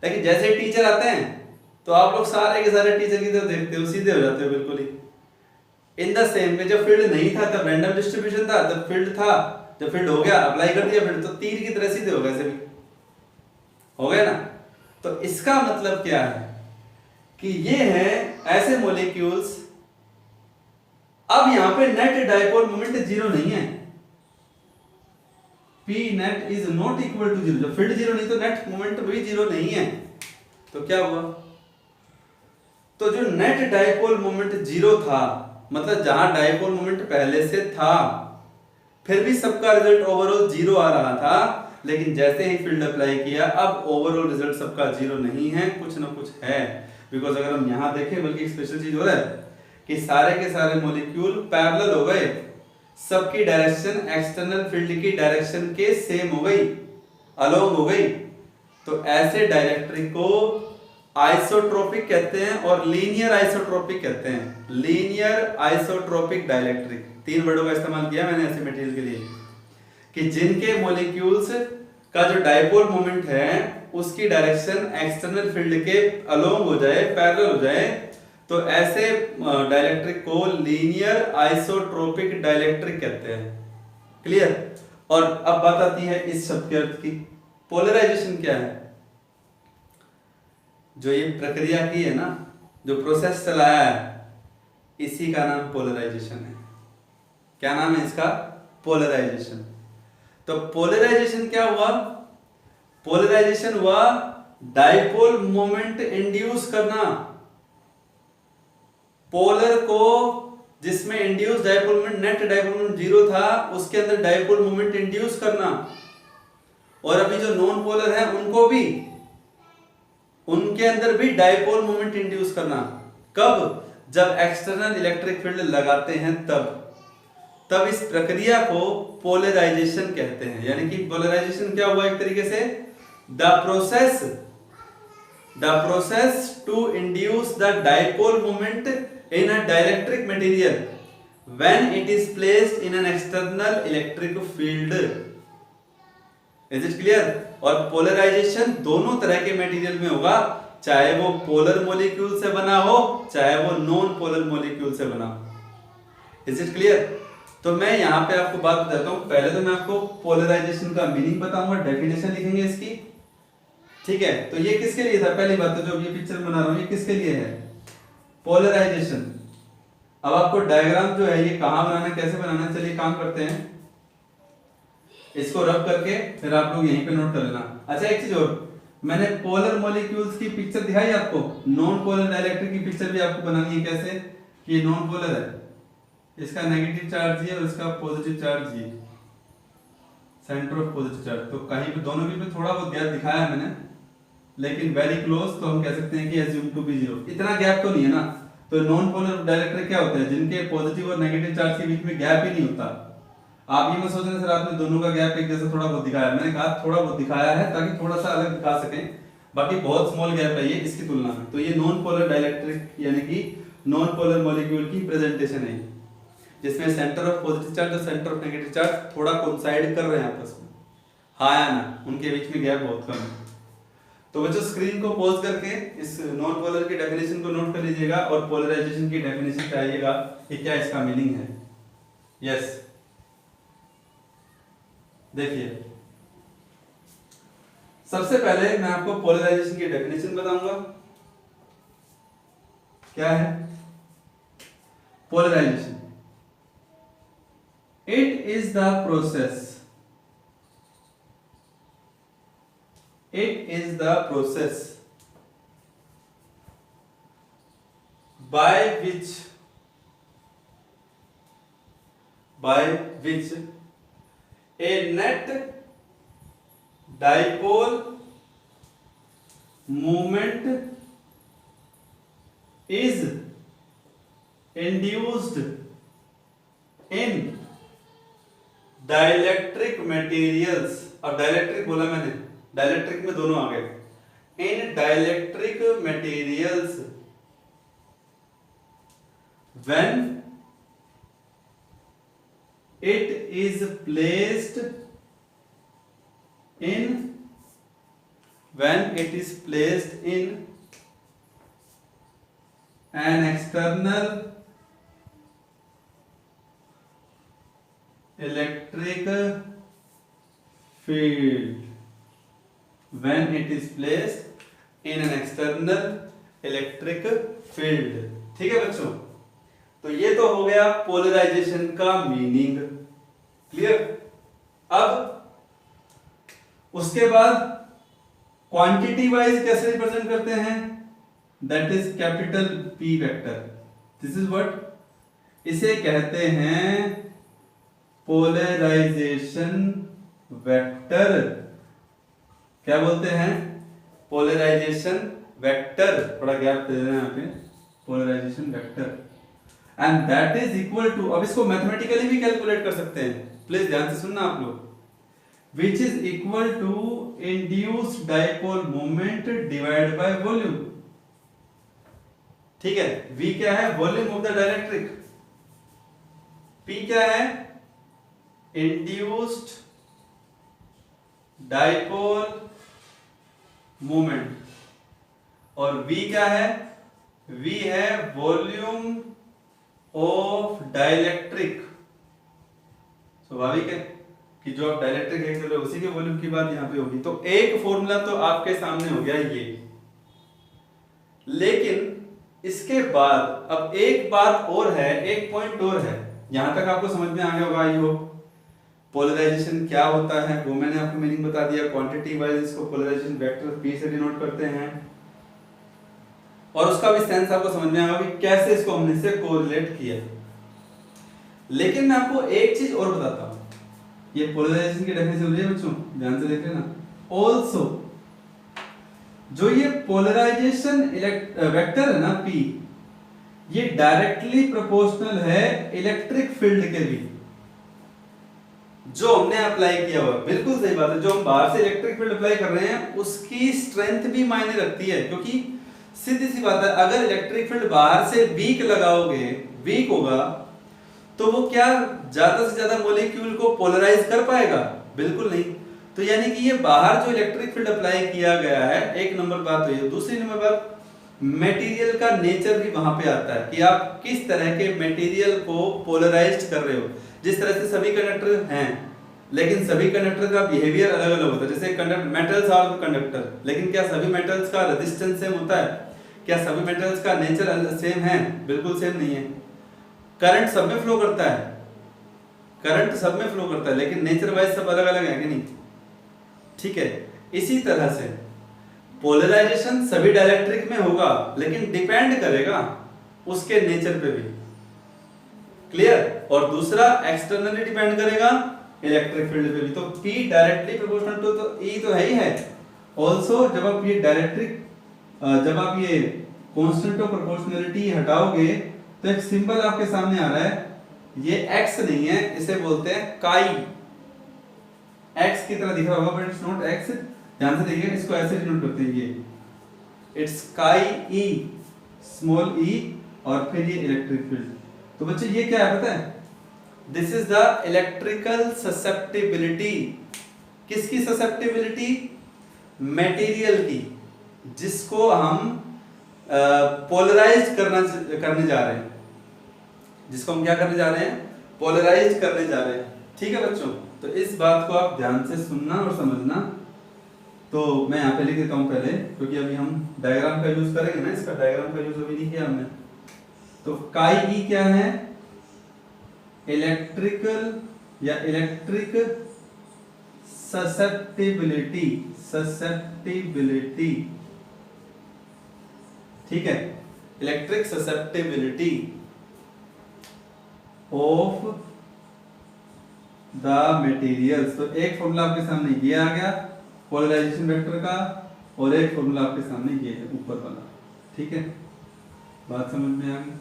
लेकिन जैसे ही टीचर आते हैं तो आप लोग सारे के सारे टीचर की तरफ देखते हो, सीधे हो जाते हो बिल्कुल ही। इन द सेम में जब फील्ड नहीं था तब रैंडम डिस्ट्रीब्यूशन था, जब फील्ड था, जब फील्ड हो गया अप्लाई कर दिया फील्ड, तो तीर की तरह सीधे हो गए सभी, हो गए ना। तो इसका मतलब क्या है कि ये है ऐसे मॉलिक्यूल्स, अब यहां पे नेट डाइपोल मोमेंट जीरो नहीं है, P net is not equal to zero, जब फील्ड जीरो नहीं तो नेट मोमेंट भी जीरो नहीं है। तो क्या हुआ, तो जो नेट डाइपोल मोमेंट जीरो था, मतलब जहां डाइपोल मोमेंट पहले से था, फिर भी सबका रिजल्ट ओवरऑल जीरो आ रहा था, लेकिन जैसे ही फील्ड अप्लाई किया अब ओवरऑल रिजल्ट सबका जीरो नहीं है, कुछ ना कुछ है। बिकॉज अगर हम यहां देखें, बल्कि एक स्पेशल चीज हो रहा है कि सारे के सारे मॉलिक्यूल पैरेलल हो गए, सबकी डायरेक्शन एक्सटर्नल फील्ड की डायरेक्शन के सेम हो गई, अलोंग हो गई। तो ऐसे डाइलेक्ट्रिक को आइसोट्रोपिक कहते हैं और लीनियर आइसोट्रोपिक कहते हैं। लीनियर आइसोट्रोपिक डाइलेक्ट्रिक, तीन वर्डों का इस्तेमाल किया मैंने ऐसे मटेरियल के लिए कि जिनके मॉलिक्यूल्स का जो डाइपोल मोमेंट है उसकी डायरेक्शन एक्सटर्नल फील्ड के अलोंग हो जाए, पैरेलल हो जाए, तो ऐसे डाइलेक्ट्रिक को लीनियर आइसोट्रोपिक डाइलेक्ट्रिक कहते हैं। क्लियर। और अब बात आती है इस शब्द के अर्थ की, पोलराइजेशन क्या है। जो ये प्रक्रिया की है ना, जो प्रोसेस चलाया है, इसी का नाम पोलराइजेशन है। क्या नाम है इसका, पोलराइजेशन। तो पोलराइजेशन क्या हुआ, पोलराइजेशन हुआ डाइपोल मोमेंट इंड्यूस करना। पोलर को जिसमें induce dipole moment, net dipole moment zero था, उसके अंदर डाइपोल मोमेंट इंड्यूस करना। और अभी जो नॉन पोलर है उनके अंदर भी डाइपोल मोमेंट इंड्यूस करना। कब? जब एक्सटर्नल इलेक्ट्रिक फील्ड लगाते हैं तब इस प्रक्रिया को पोलराइजेशन कहते हैं। यानी कि पोलराइजेशन क्या हुआ? एक तरीके से the process to induce the dipole moment in a dielectric material when it is placed in an external electric field. Is it clear? और पोलराइजेशन दोनों तरह के मटेरियल में होगा, चाहे वो पोलर मॉलिक्यूल से बना हो चाहे वो नॉन पोलर मॉलिक्यूल से बना हो। Is it clear? तो मैं यहाँ पे आपको बात बताता हूँ। पहले तो मैं आपको पोलराइजेशन का मीनिंग बताऊंगा, डेफिनेशन लिखेंगे इसकी, ठीक है? तो ये किसके लिए था? पहली बात तो जो ये पिक्चर बना रहा हूँ ये किसके लिए है? पोलराइजेशन। अब आपको डायग्राम जो है ये कहाँ बनाना, कैसे बनाना, चलिए काम करते हैं। इसको रब करके फिर आप लोग यहीं पे नोट कर लेना। अच्छा एक चीज और, मैंने पोलर मॉलिक्यूल्स की पिक्चर दिखाई आपको, नॉन पोलर डाइलेक्ट्रिक की पिक्चर भी आपको बनानी है। कैसे? कि ये नॉन पोलर है, इसका नेगेटिव चार्ज ये और इसका पॉजिटिव चार्ज ये, सेंटर ऑफ पॉजिटिव चार्ज। तो कहीं पे दोनों भी पे थोड़ा बहुत गैप दिखाया है मैंने, लेकिन वेरी क्लोज, तो हम कह सकते हैं कि एज्यूम टू बी जीरो। इतना गैप तो नहीं है ना। तो नॉन पोलर डाइलेक्ट्रिक क्या होते हैं? जिनके पॉजिटिव और नेगेटिव चार्ज के बीच में गैप ही नहीं होता। आप ये मत सोचना सर आपने दोनों का गैप एक जैसा थोड़ा बहुत दिखाया। मैंने कहा थोड़ा बहुत दिखाया है ताकि थोड़ा सा अलग दिखा सकें, बाकी बहुत स्मॉल गैप है ये इसकी तुलना में। तो ये नॉन पोलर डाइलेक्ट्रिक यानी कि नॉन पोलर मॉलिक्यूल की प्रेजेंटेशन है, जिसमें सेंटर ऑफ पॉजिटिव चार्ज और सेंटर ऑफ नेगेटिव चार्ज थोड़ा कोइंसाइड कर रहे हैं आपस में, हाँ या ना, उनके बीच में गैप बहुत कम है। तो बच्चों स्क्रीन को पॉज करके इस नॉन पोलर की डेफिनेशन को नोट कर लीजिएगा और पोलराइजेशन की डेफिनेशन पे आइएगा कि क्या इसका मीनिंग है। यस देखिए, सबसे पहले मैं आपको पोलराइजेशन की डेफिनेशन बताऊंगा। क्या है polarization? It is the process by which a net dipole moment is induced in dielectric materials। अब डाइलेक्ट्रिक बोला मैंने, डाइलेक्ट्रिक में दोनों आ गए। In dielectric materials when it is placed in an external electric field, when it is placed in an external electric field। ठीक है बच्चों, तो ये तो हो गया पोलराइजेशन का मीनिंग, क्लियर। अब उसके बाद क्वांटिटी वाइज कैसे रिप्रेजेंट करते हैं? That is capital P vector. This is what, इसे कहते हैं पोलराइजेशन वेक्टर। क्या बोलते हैं? Polarization vector. थोड़ा गैप दे रहे हैं यहाँ पे, polarization vector. And that is equal to, अब इसको मैथमेटिकली भी कैलकुलेट कर सकते हैं, प्लीज ध्यान से सुनना आप लोग। Which is equal to induced dipole moment divide by volume. ठीक है, V क्या है? Volume of the dielectric. P क्या है? Induced dipole moment. और V क्या है? V है वॉल्यूम ऑफ डाइलेक्ट्रिक। स्वाभाविक है कि जो आप डाइलेक्ट्रिक लेके चल रहे हो उसी के वॉल्यूम की बात यहाँ पे होगी। तो एक फॉर्मूला तो आपके सामने हो गया ये, लेकिन इसके बाद अब एक बात और है, एक पॉइंट और है। यहां तक आपको समझ में आ गया होगा, आई होप। पोलराइजेशन क्या होता है वो मैंने आपको मीनिंग बता दिया। क्वांटिटी वाइज इसको पोलराइजेशन वेक्टर P से डिनोट करते हैं, और उसका भी सेंस आपको समझ में आएगा कि कैसे इसको हमने से कोरिलेट किया। लेकिन मैं आपको एक चीज और बताता हूं, ये पोलराइजेशन की डेफिनेशन है बच्चों, ध्यान से देख लेना। ऑल्सो जो ये पोलराइजेशन वेक्टर है ना P, ये डायरेक्टली प्रोपोर्शनल है इलेक्ट्रिक फील्ड के भी जो हमने अप्लाई किया हुआ। बिल्कुल सही बात है, जो हम बाहर से इलेक्ट्रिक फील्ड अप्लाई कर रहे हैं उसकी स्ट्रेंथ भी मायने रखती है, क्योंकि सीधी सी बात है, अगर इलेक्ट्रिक फील्ड बाहर से वीक लगाओगे, वीक होगा, तो वो क्या ज्यादा से ज्यादा मॉलिक्यूल को पोलराइज कर पाएगा? बिल्कुल नहीं। तो यानी कि ये बाहर जो इलेक्ट्रिक फील्ड अप्लाई किया गया है, एक नंबर बात तो ये। दूसरी नंबर बात, मटेरियल का नेचर भी वहां पे आता है कि आप किस तरह के मटेरियल को पोलराइज्ड कर रहे हो। जिस तरह से सभी कंडक्टर हैं, लेकिन सभी कंडक्टर का बिहेवियर अलग अलग होता है। जैसे कंडक्टर, मेटल्स आर कंडक्टर, लेकिन क्या सभी मेटल्स का रेजिस्टेंस सेम होता है? क्या सभी मेटल्स का नेचर सेम है? बिल्कुल सेम नहीं है। करंट सब में फ्लो करता है, करंट सब में फ्लो करता है, लेकिन नेचर वाइज सब अलग अलग है कि नहीं? ठीक है। इसी तरह से पोलराइजेशन सभी डाइलेक्ट्रिक में होगा, लेकिन डिपेंड करेगा उसके नेचर पे भी। क्लियर? और दूसरा एक्सटर्नली डिपेंड करेगा इलेक्ट्रिक फील्ड पे भी। तो P डायरेक्टली प्रोपोर्शनल टू तो E तो है ही है। ऑल्सो जब आप ये डायरेक्ट्रिक, जब आप ये कांस्टेंट ऑफ प्रोपोर्शनलिटी हटाओगे तो एक सिंबल आपके सामने आ रहा है, ये x नहीं है, इसे बोलते हैं काई। x की तरह दिख रहा होगा बट इट्स नॉट x। ध्यान से देखिए, इसको ऐसे डिनोट करते हैं, ये इट्स काई E, स्मॉल e, और फिर ये इलेक्ट्रिक फील्ड। तो बच्चे ये क्या है पता है? This is the electrical susceptibility. किसकी ससेप्टिबिलिटी? मटेरियल की, जिसको हम पोलराइज करने जा रहे हैं, जिसको हम क्या करने जा रहे हैं? पोलराइज करने जा रहे हैं। ठीक है बच्चों, तो इस बात को आप ध्यान से सुनना और समझना। तो मैं यहाँ पे लिख देता हूँ पहले, क्योंकि अभी हम डायग्राम का यूज करेंगे ना, इसका डायग्राम का यूज अभी नहीं किया हमने। तो काई ई क्या है? इलेक्ट्रिकल या इलेक्ट्रिक ससेप्टिबिलिटी, ससेप्टिबिलिटी। ठीक है, electric susceptibility of the materials. तो एक फॉर्मूला आपके सामने ये आ गया पोलराइजेशन वेक्टर का, और एक फॉर्मूला आपके सामने ये है ऊपर वाला। ठीक है, बात समझ में आ गई?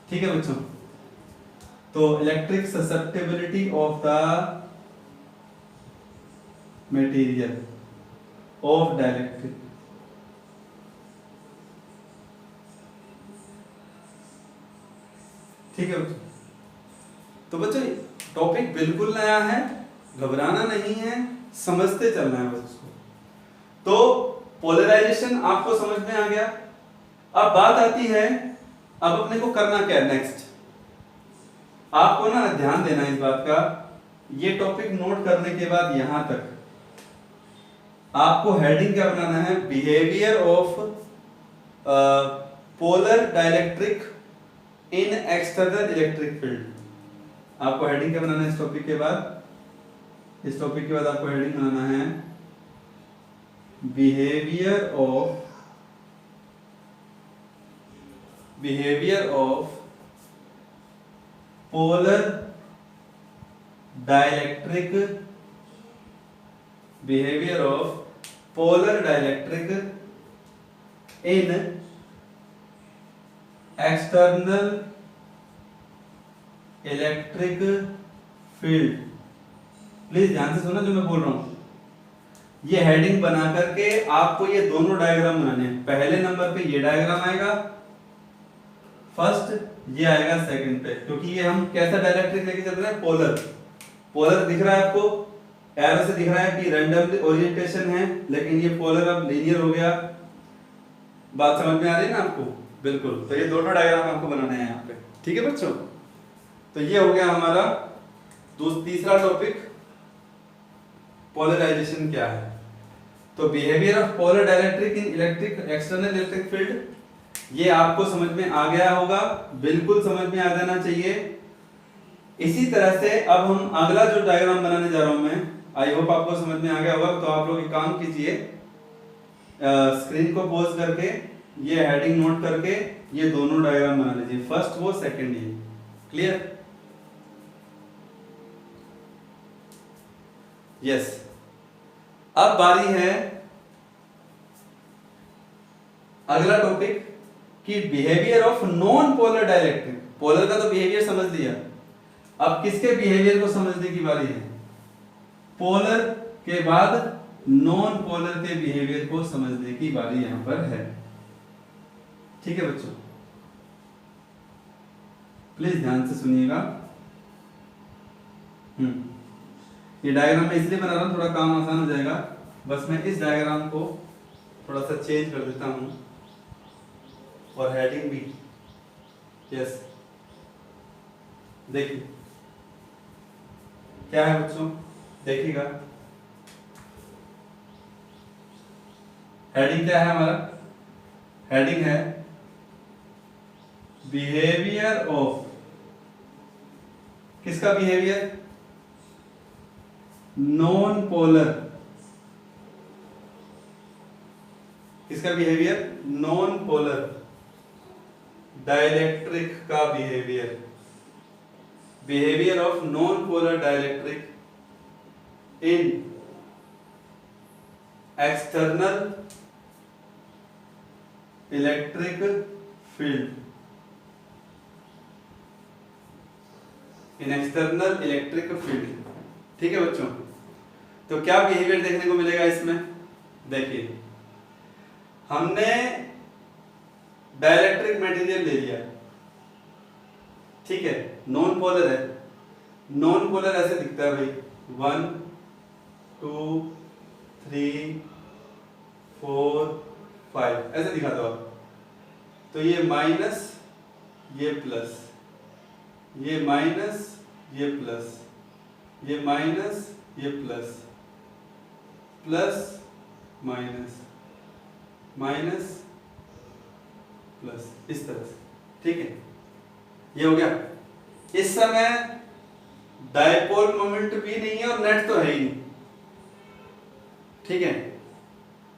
ठीक है बच्चों, तो electric susceptibility of the material of dielectric. ठीक है बच्चों, तो बच्चों टॉपिक बिल्कुल नया है, घबराना नहीं है, समझते चलना है बस उसको। तो पोलराइजेशन आपको समझ में आ गया। अब बात आती है, अब अपने को करना क्या है नेक्स्ट? आपको ना ध्यान देना इस बात का, ये टॉपिक नोट करने के बाद यहां तक आपको हेडिंग क्या बनाना है? Behaviour of polar dielectric in external electric field. आपको हेडिंग क्या बनाना है इस टॉपिक के बाद? इस टॉपिक के बाद आपको हेडिंग बनाना है behaviour of polar dielectric, behaviour of polar dielectric in external electric field. Please ध्यान से सुनो जो मैं बोल रहा हूं। ये हेडिंग बना करके आपको ये दोनों डायग्राम बनाने हैं। पहले नंबर पे ये डायग्राम आएगा फर्स्ट, ये आएगा सेकंड पे, क्योंकि ये हम कैसा डाइलेक्ट्रिक लेके चल रहे हैं? पोलर। पोलर दिख रहा है आपको, एरो से दिख रहा है कि रैंडम ओरिएंटेशन है, लेकिन ये पोलर अब लीनियर हो गया। बात समझ में आ रही है ना आपको? बिल्कुल। तो ये दोनों डायग्राम आपको बनाने हैं यहाँ पे। ठीक है बच्चों, तो ये हो गया हमारा तीसरा टॉपिक, पोलराइजेशन क्या है। तो behaviour of polar dielectric in electric external electric field, ये आपको समझ में आ गया होगा, बिल्कुल समझ में आ जाना चाहिए। इसी तरह से अब हम अगला जो डायग्राम बनाने जा रहा हूं मैं, आई होप आपको समझ में आ गया होगा। तो आप लोग एक काम कीजिए, स्क्रीन को पॉज करके ये हेडिंग नोट करके ये दोनों डायग्राम बना लीजिए, फर्स्ट वो सेकंड ये। क्लियर? यस। अब बारी है अगला टॉपिक कि behaviour of non polar dielectric. Polar का तो बिहेवियर समझ लिया, अब किसके बिहेवियर को समझने की बारी है? पोलर के बाद नॉन पोलर के बिहेवियर को समझने की बारी यहां पर है। ठीक है बच्चों, प्लीज ध्यान से सुनिएगा। ये डायग्राम मैं इसलिए बना रहा हूं, थोड़ा काम आसान हो जाएगा। बस मैं इस डायग्राम को थोड़ा सा चेंज कर देता हूं और हेडिंग भी। यस, देखिए क्या है बच्चों, देखिएगा हेडिंग क्या है हमारा? हेडिंग है बिहेवियर ऑफ, किसका बिहेवियर? Non polar. किसका बिहेवियर? नॉन पोलर डाइलेक्ट्रिक का behaviour. Behaviour of non polar dielectric in external electric field. In external electric field. ठीक है बच्चों, तो क्या बिहेवियर देखने को मिलेगा इसमें? देखिए, हमने डाइलेक्ट्रिक मटेरियल ले लिया, ठीक है, नॉन पोलर है। नॉन पोलर ऐसे दिखता है भाई, 1 2 3 4 5 ऐसे दिखा दो आप। तो ये माइनस, ये प्लस, ये माइनस, ये प्लस, ये माइनस, ये plus, plus minus, minus plus, इस तरह से। ठीक है, ये हो गया। इस समय डायपोल मोमेंट भी नहीं है और नेट तो है ही नहीं, ठीक है,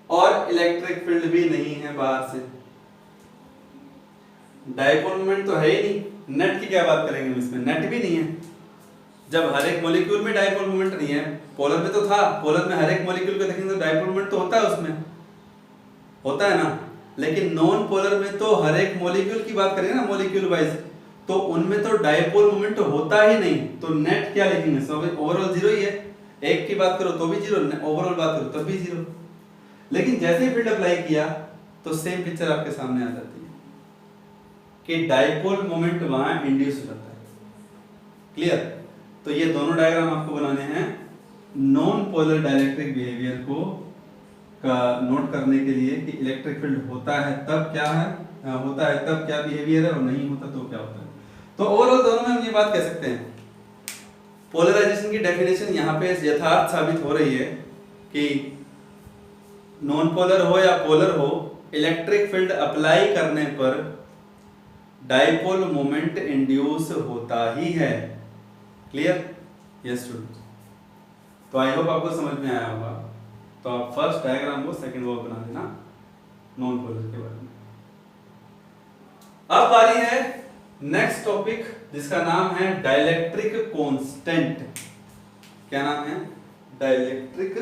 और इलेक्ट्रिक फील्ड भी नहीं है बाहर से। डायपोल मोमेंट तो है ही नहीं, नेट की क्या बात करेंगे इसमें? नेट भी नहीं है। जब हर एक मॉलिक्यूल में डायपोल मोमेंट नहीं है, पोलर में तो था, पोलर में हर एक मॉलिक्यूल को देखेंगे तो डायपोल मोमेंट तो होता है, उसमें होता है ना। लेकिन नॉन पोलर में तो हर एक मॉलिक्यूल की बात करेंगे ना, मॉलिक्यूल वाइज, तो उनमें तो डायपोल मोमेंट होता ही नहीं। तो नेट क्या लिखेंगे? सब ओवरऑल जीरो ही है। एक की बात करो तो भी जीरो, ओवरऑल बात करो तब भी जीरो। लेकिन जैसे ही फील्ड अप्लाई किया तो सेम पिक्चर आपके सामने आ जाती है कि डायपोल मोमेंट वहां इंड्यूस हो जाता है। क्लियर? तो ये दोनों डायग्राम आपको बनाने हैं नॉन पोलर डाइलेक्ट्रिक बिहेवियर को का नोट करने के लिए कि इलेक्ट्रिक फील्ड होता है तब क्या है, होता है तब क्या बिहेवियर है, और नहीं होता तो क्या होता है। तो ओवरऑल दोनों में हम ये बात कह सकते हैं, पोलराइजेशन की डेफिनेशन यहाँ पे यथार्थ साबित हो रही है कि नॉन पोलर हो या पोलर हो, इलेक्ट्रिक फील्ड अप्लाई करने पर डायपोल मोमेंट इंड्यूस होता ही है। क्लियर? Yes student. तो आई होप आपको समझ में आया होगा। तो आप फर्स्ट डायग्राम को सेकंड वो बना देना नॉन पोलर के बारे में। अब बारी है नेक्स्ट टॉपिक जिसका नाम है डाइलेक्ट्रिक कांस्टेंट। क्या नाम है? Dielectric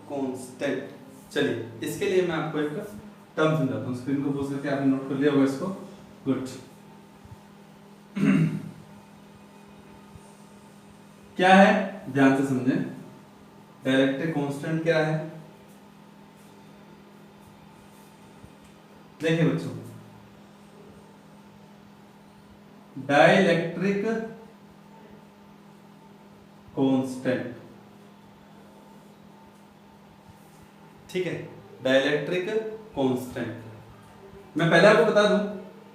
constant. चलिए, इसके लिए मैं आपको एक टर्म समझाता हूँ। स्क्रीन को पोज करके आपने नोट कर लिया होगा इसको। गुड। क्या है, ध्यान से समझें। डाइलेक्ट्रिक कांस्टेंट क्या है? देखिए बच्चों, डाइलेक्ट्रिक कांस्टेंट, ठीक है, डाइलेक्ट्रिक कांस्टेंट। मैं पहले आपको बता दूं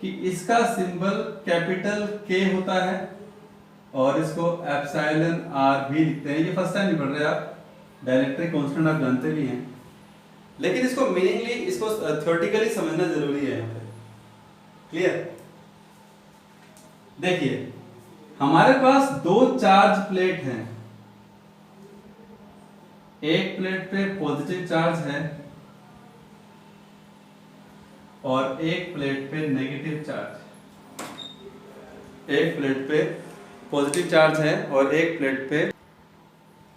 कि इसका सिंबल कैपिटल के होता है और इसको एप्सिलॉन आर भी लिखते हैं। ये फर्स्ट टाइम नहीं पढ़ रहे आप, डाइलेक्ट्रिक कांस्टेंट आप जानते भी हैं, लेकिन इसको मीनिंगली, इसको थ्योरेटिकली समझना जरूरी है यहाँ पे। क्लियर? देखिए, हमारे पास दो चार्ज प्लेट हैं। एक प्लेट पे पॉजिटिव चार्ज है और एक प्लेट पे नेगेटिव चार्ज। एक प्लेट पे पॉजिटिव चार्ज है और एक प्लेट पे,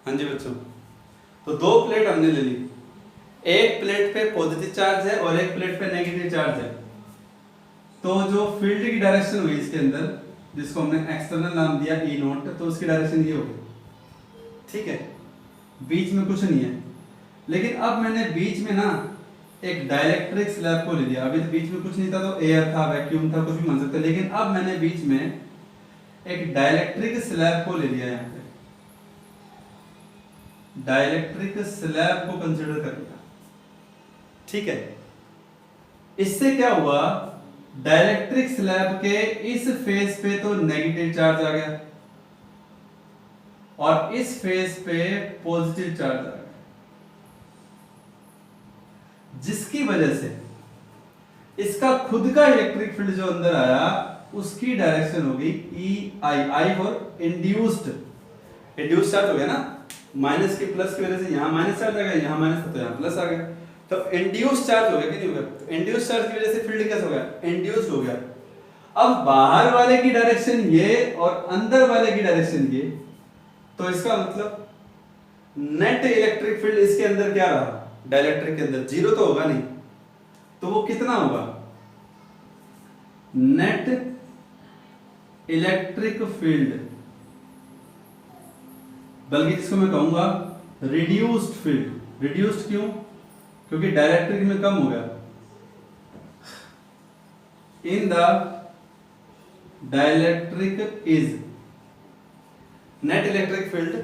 हाँ जी बच्चों, तो दो प्लेट हमने ले ली, एक प्लेट पे पॉजिटिव चार्ज है और एक प्लेट पे नेगेटिव चार्ज है, तो जो फील्ड की डायरेक्शन हुई इसके अंदर, जिसको हमने एक्सटर्नल नाम दिया ई नोट, तो उसकी डायरेक्शन ये होगी, ठीक है, बीच में कुछ नहीं है। लेकिन अब मैंने बीच में ना एक डाइलेक्ट्रिक स्लैब को ले लिया, अभी तो बीच में कुछ नहीं था, तो एयर था, वैक्यूम था, कुछ भी मान सकते, लेकिन अब मैंने बीच में एक डाइलेक्ट्रिक स्लैब को ले लिया, यहाँ पे डाइलेक्ट्रिक स्लैब को कंसीडर कर लिया, ठीक है। इससे क्या हुआ, डाइलेक्ट्रिक स्लैब के इस फेस पे तो नेगेटिव चार्ज आ गया और इस फेस पे पॉजिटिव चार्ज आ गया, जिसकी वजह से इसका खुद का इलेक्ट्रिक फील्ड जो अंदर आया उसकी डायरेक्शन होगी ई आई, I for induced, induced charge हो गया ना, माइनस के प्लस की वजह से यहां माइनस चार्ज आ गया, यहां माइनस था तो यहां प्लस आ गया, तो इंड्यूस्ड चार्ज हो गया कि नहीं हो गया, इंड्यूस्ड चार्ज की वजह से फील्ड कैसा हो गया, इंड्यूस्ड हो गया। अब बाहर वाले की डायरेक्शन ये और अंदर वाले की डायरेक्शन ये, तो इसका मतलब नेट इलेक्ट्रिक फील्ड इसके अंदर क्या रहा, डाइलेक्ट्रिक के अंदर जीरो तो होगा नहीं, तो वो कितना होगा, नेट इलेक्ट्रिक फील्ड, बल्कि जिसको मैं कहूंगा रिड्यूस्ड फील्ड। रिड्यूस्ड क्यों, क्योंकि डाइलेक्ट्रिक में कम हो गया, in the dielectric is net electric field,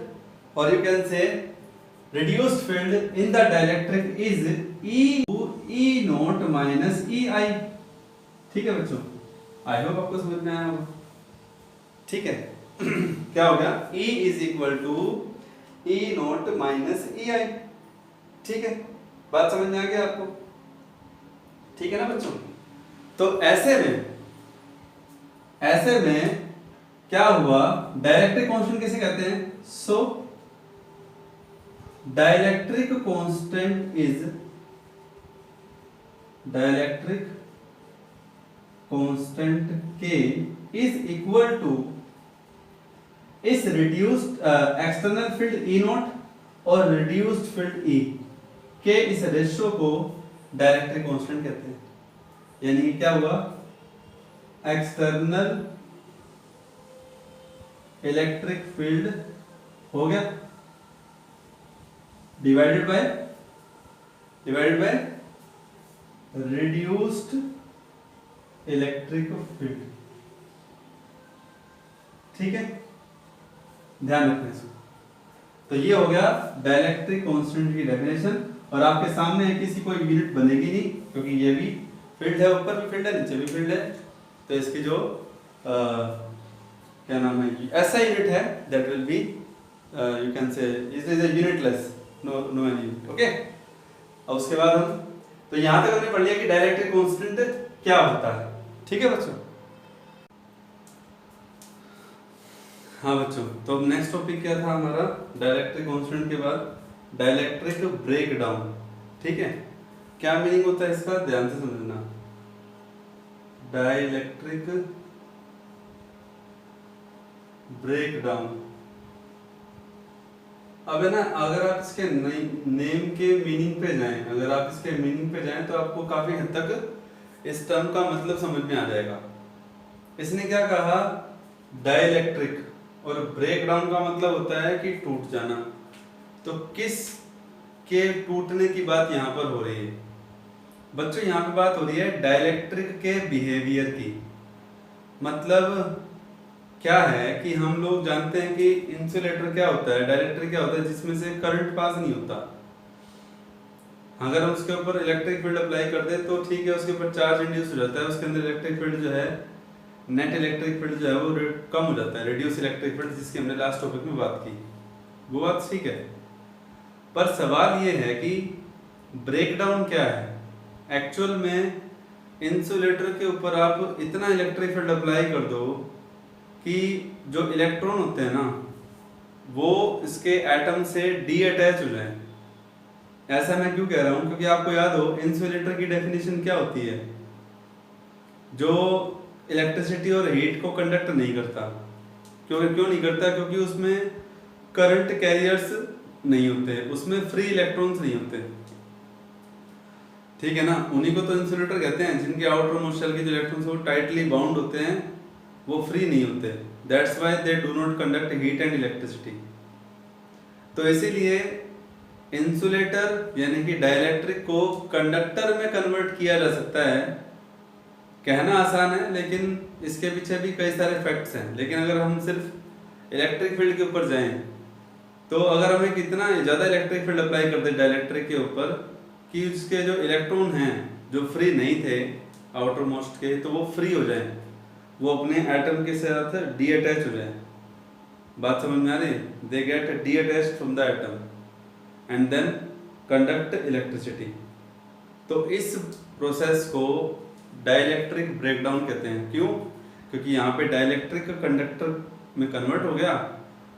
और you can say reduced field in the dielectric is E nought minus E I, ठीक है बच्चों, आई होप आपको समझ में आया होगा, ठीक है। क्या हो गया, E is equal to E note minus E I, ठीक है, बात समझ में आ गया आपको, ठीक है ना बच्चों। तो ऐसे में क्या हुआ, डाइलेक्ट्रिक कांस्टेंट किसे कहते हैं, so dielectric constant is, dielectric constant K is equal to इस reduced external field E not और रिड्यूस्ड फील्ड E के इस रेशियो को डाइलेक्ट्रिक कांस्टेंट कहते हैं। यानी क्या हुआ, एक्सटर्नल इलेक्ट्रिक फील्ड हो गया divided by reduced electric field, ठीक है, ध्यान रखना इसको। तो ये हो गया डाइलेक्ट्रिक कांस्टेंट की डेफिनेशन, और आपके सामने किसी कोई यूनिट बनेगी नहीं, क्योंकि ये भी फील्ड है, ऊपर भी फील्ड है, नीचे भी फील्ड है, तो इसकी जो क्या नाम है, ऐसा यूनिट है that will be you can say it is a unitless, no unit, okay. अब उसके बाद हम, तो यहां तक हमने पढ़ लिया कि डाइलेक्ट्रिक कांस्टेंट क्या होता है, ठीक है बच्चों। हाँ बच्चों, तो नेक्स्ट टॉपिक क्या था हमारा, डाइलेक्ट्रिक कांस्टेंट के बाद डाइलेक्ट्रिक ब्रेकडाउन, ठीक है। क्या मीनिंग होता है इसका, ध्यान से समझना, डाइलेक्ट्रिक ब्रेकडाउन। अब है ना, अगर आप इसके नेम के मीनिंग पे जाएं, अगर आप इसके मीनिंग पे जाएं तो आपको काफी हद तक इस टर्म का मतलब समझ में आ जाएगा। इसने क्या कहा, डाइलेक्ट्रिक, और ब्रेकडाउन का मतलब होता है कि टूट जाना। तो किस के टूटने की बात यहाँ पर हो रही है बच्चों, यहाँ पे बात हो रही है डाइलेक्ट्रिक के बिहेवियर की। मतलब क्या है कि हम लोग जानते हैं कि इंसुलेटर क्या होता है, डाइलेक्ट्रिक क्या होता है, जिसमें से करंट पास नहीं होता। अगर हम उसके ऊपर इलेक्ट्रिक फील्ड अप्लाई कर दे तो ठीक है, उसके ऊपर चार्ज इंड्यूस हो जाता है, उसके अंदर इलेक्ट्रिक फील्ड जो है, नेट इलेक्ट्रिक फील्ड जो है वो कम हो जाता है, रिड्यूस इलेक्ट्रिक फील्ड, जिसकी हमने लास्ट टॉपिक में बात की, वो बात ठीक है। पर सवाल ये है कि ब्रेकडाउन क्या है। एक्चुअल में इंसुलेटर के ऊपर आप इतना इलेक्ट्रिक फील्ड अप्लाई कर दो कि जो इलेक्ट्रॉन होते हैं ना, वो इसके एटम से डी अटैच हो जाए। ऐसा मैं क्यों कह रहा हूं, क्योंकि आपको याद हो इंसुलेटर की डेफिनेशन क्या होती है, जो इलेक्ट्रिसिटी और हीट को कंडक्ट नहीं करता। क्यों नहीं करता, क्योंकि उसमें करंट कैरियर्स नहीं होते, उसमें फ्री इलेक्ट्रॉन्स नहीं होते, ठीक है ना। उन्हीं को तो इंसुलेटर कहते हैं, जिनके आउटर मोस्ट शेल के जो इलेक्ट्रॉन्स वो टाइटली बाउंड होते हैं, वो फ्री नहीं होते। That's why they do not conduct heat and electricity. तो इसीलिए इंसुलेटर यानी कि डाइलेक्ट्रिक को कंडक्टर में कन्वर्ट किया जा सकता है। कहना आसान है, लेकिन इसके पीछे भी कई सारे फैक्ट्स हैं। लेकिन अगर हम सिर्फ इलेक्ट्रिक फील्ड के ऊपर जाएं, तो अगर हमें कितना ज़्यादा इलेक्ट्रिक फील्ड अप्लाई कर दे डाइलेक्ट्रिक के ऊपर कि उसके जो इलेक्ट्रॉन हैं जो फ्री नहीं थे आउटर मोस्ट के, तो वो फ्री हो जाएं, वो अपने एटम के साथ डी अटैच हो जाएं। बात समझ में आ रही है? They get detached from the atom and then conduct electricity. तो इस प्रोसेस को डाइलेक्ट्रिक ब्रेकडाउन कहते हैं। क्यों? क्योंकि यहाँ पे डाइलेक्ट्रिक कंडक्टर में कन्वर्ट हो गया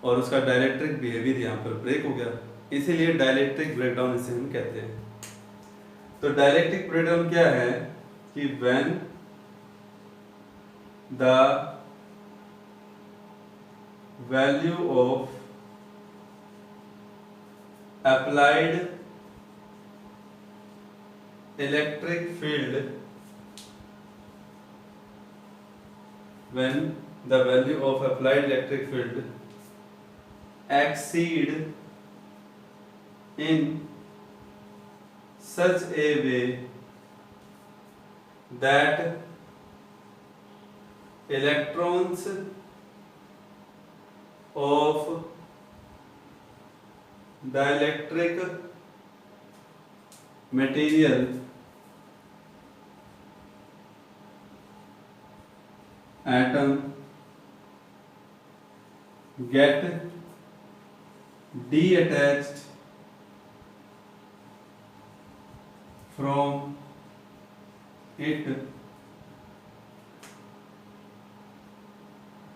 और उसका डाइलेक्ट्रिक बिहेवियर यहाँ पर ब्रेक हो गया, इसीलिए डाइलेक्ट्रिक ब्रेकडाउन इसे हम कहते हैं। तो डाइलेक्ट्रिक ब्रेकडाउन क्या है कि when the value of applied electric field when the value of applied electric field exceed in such a way that electrons of the electric material atom get detached from it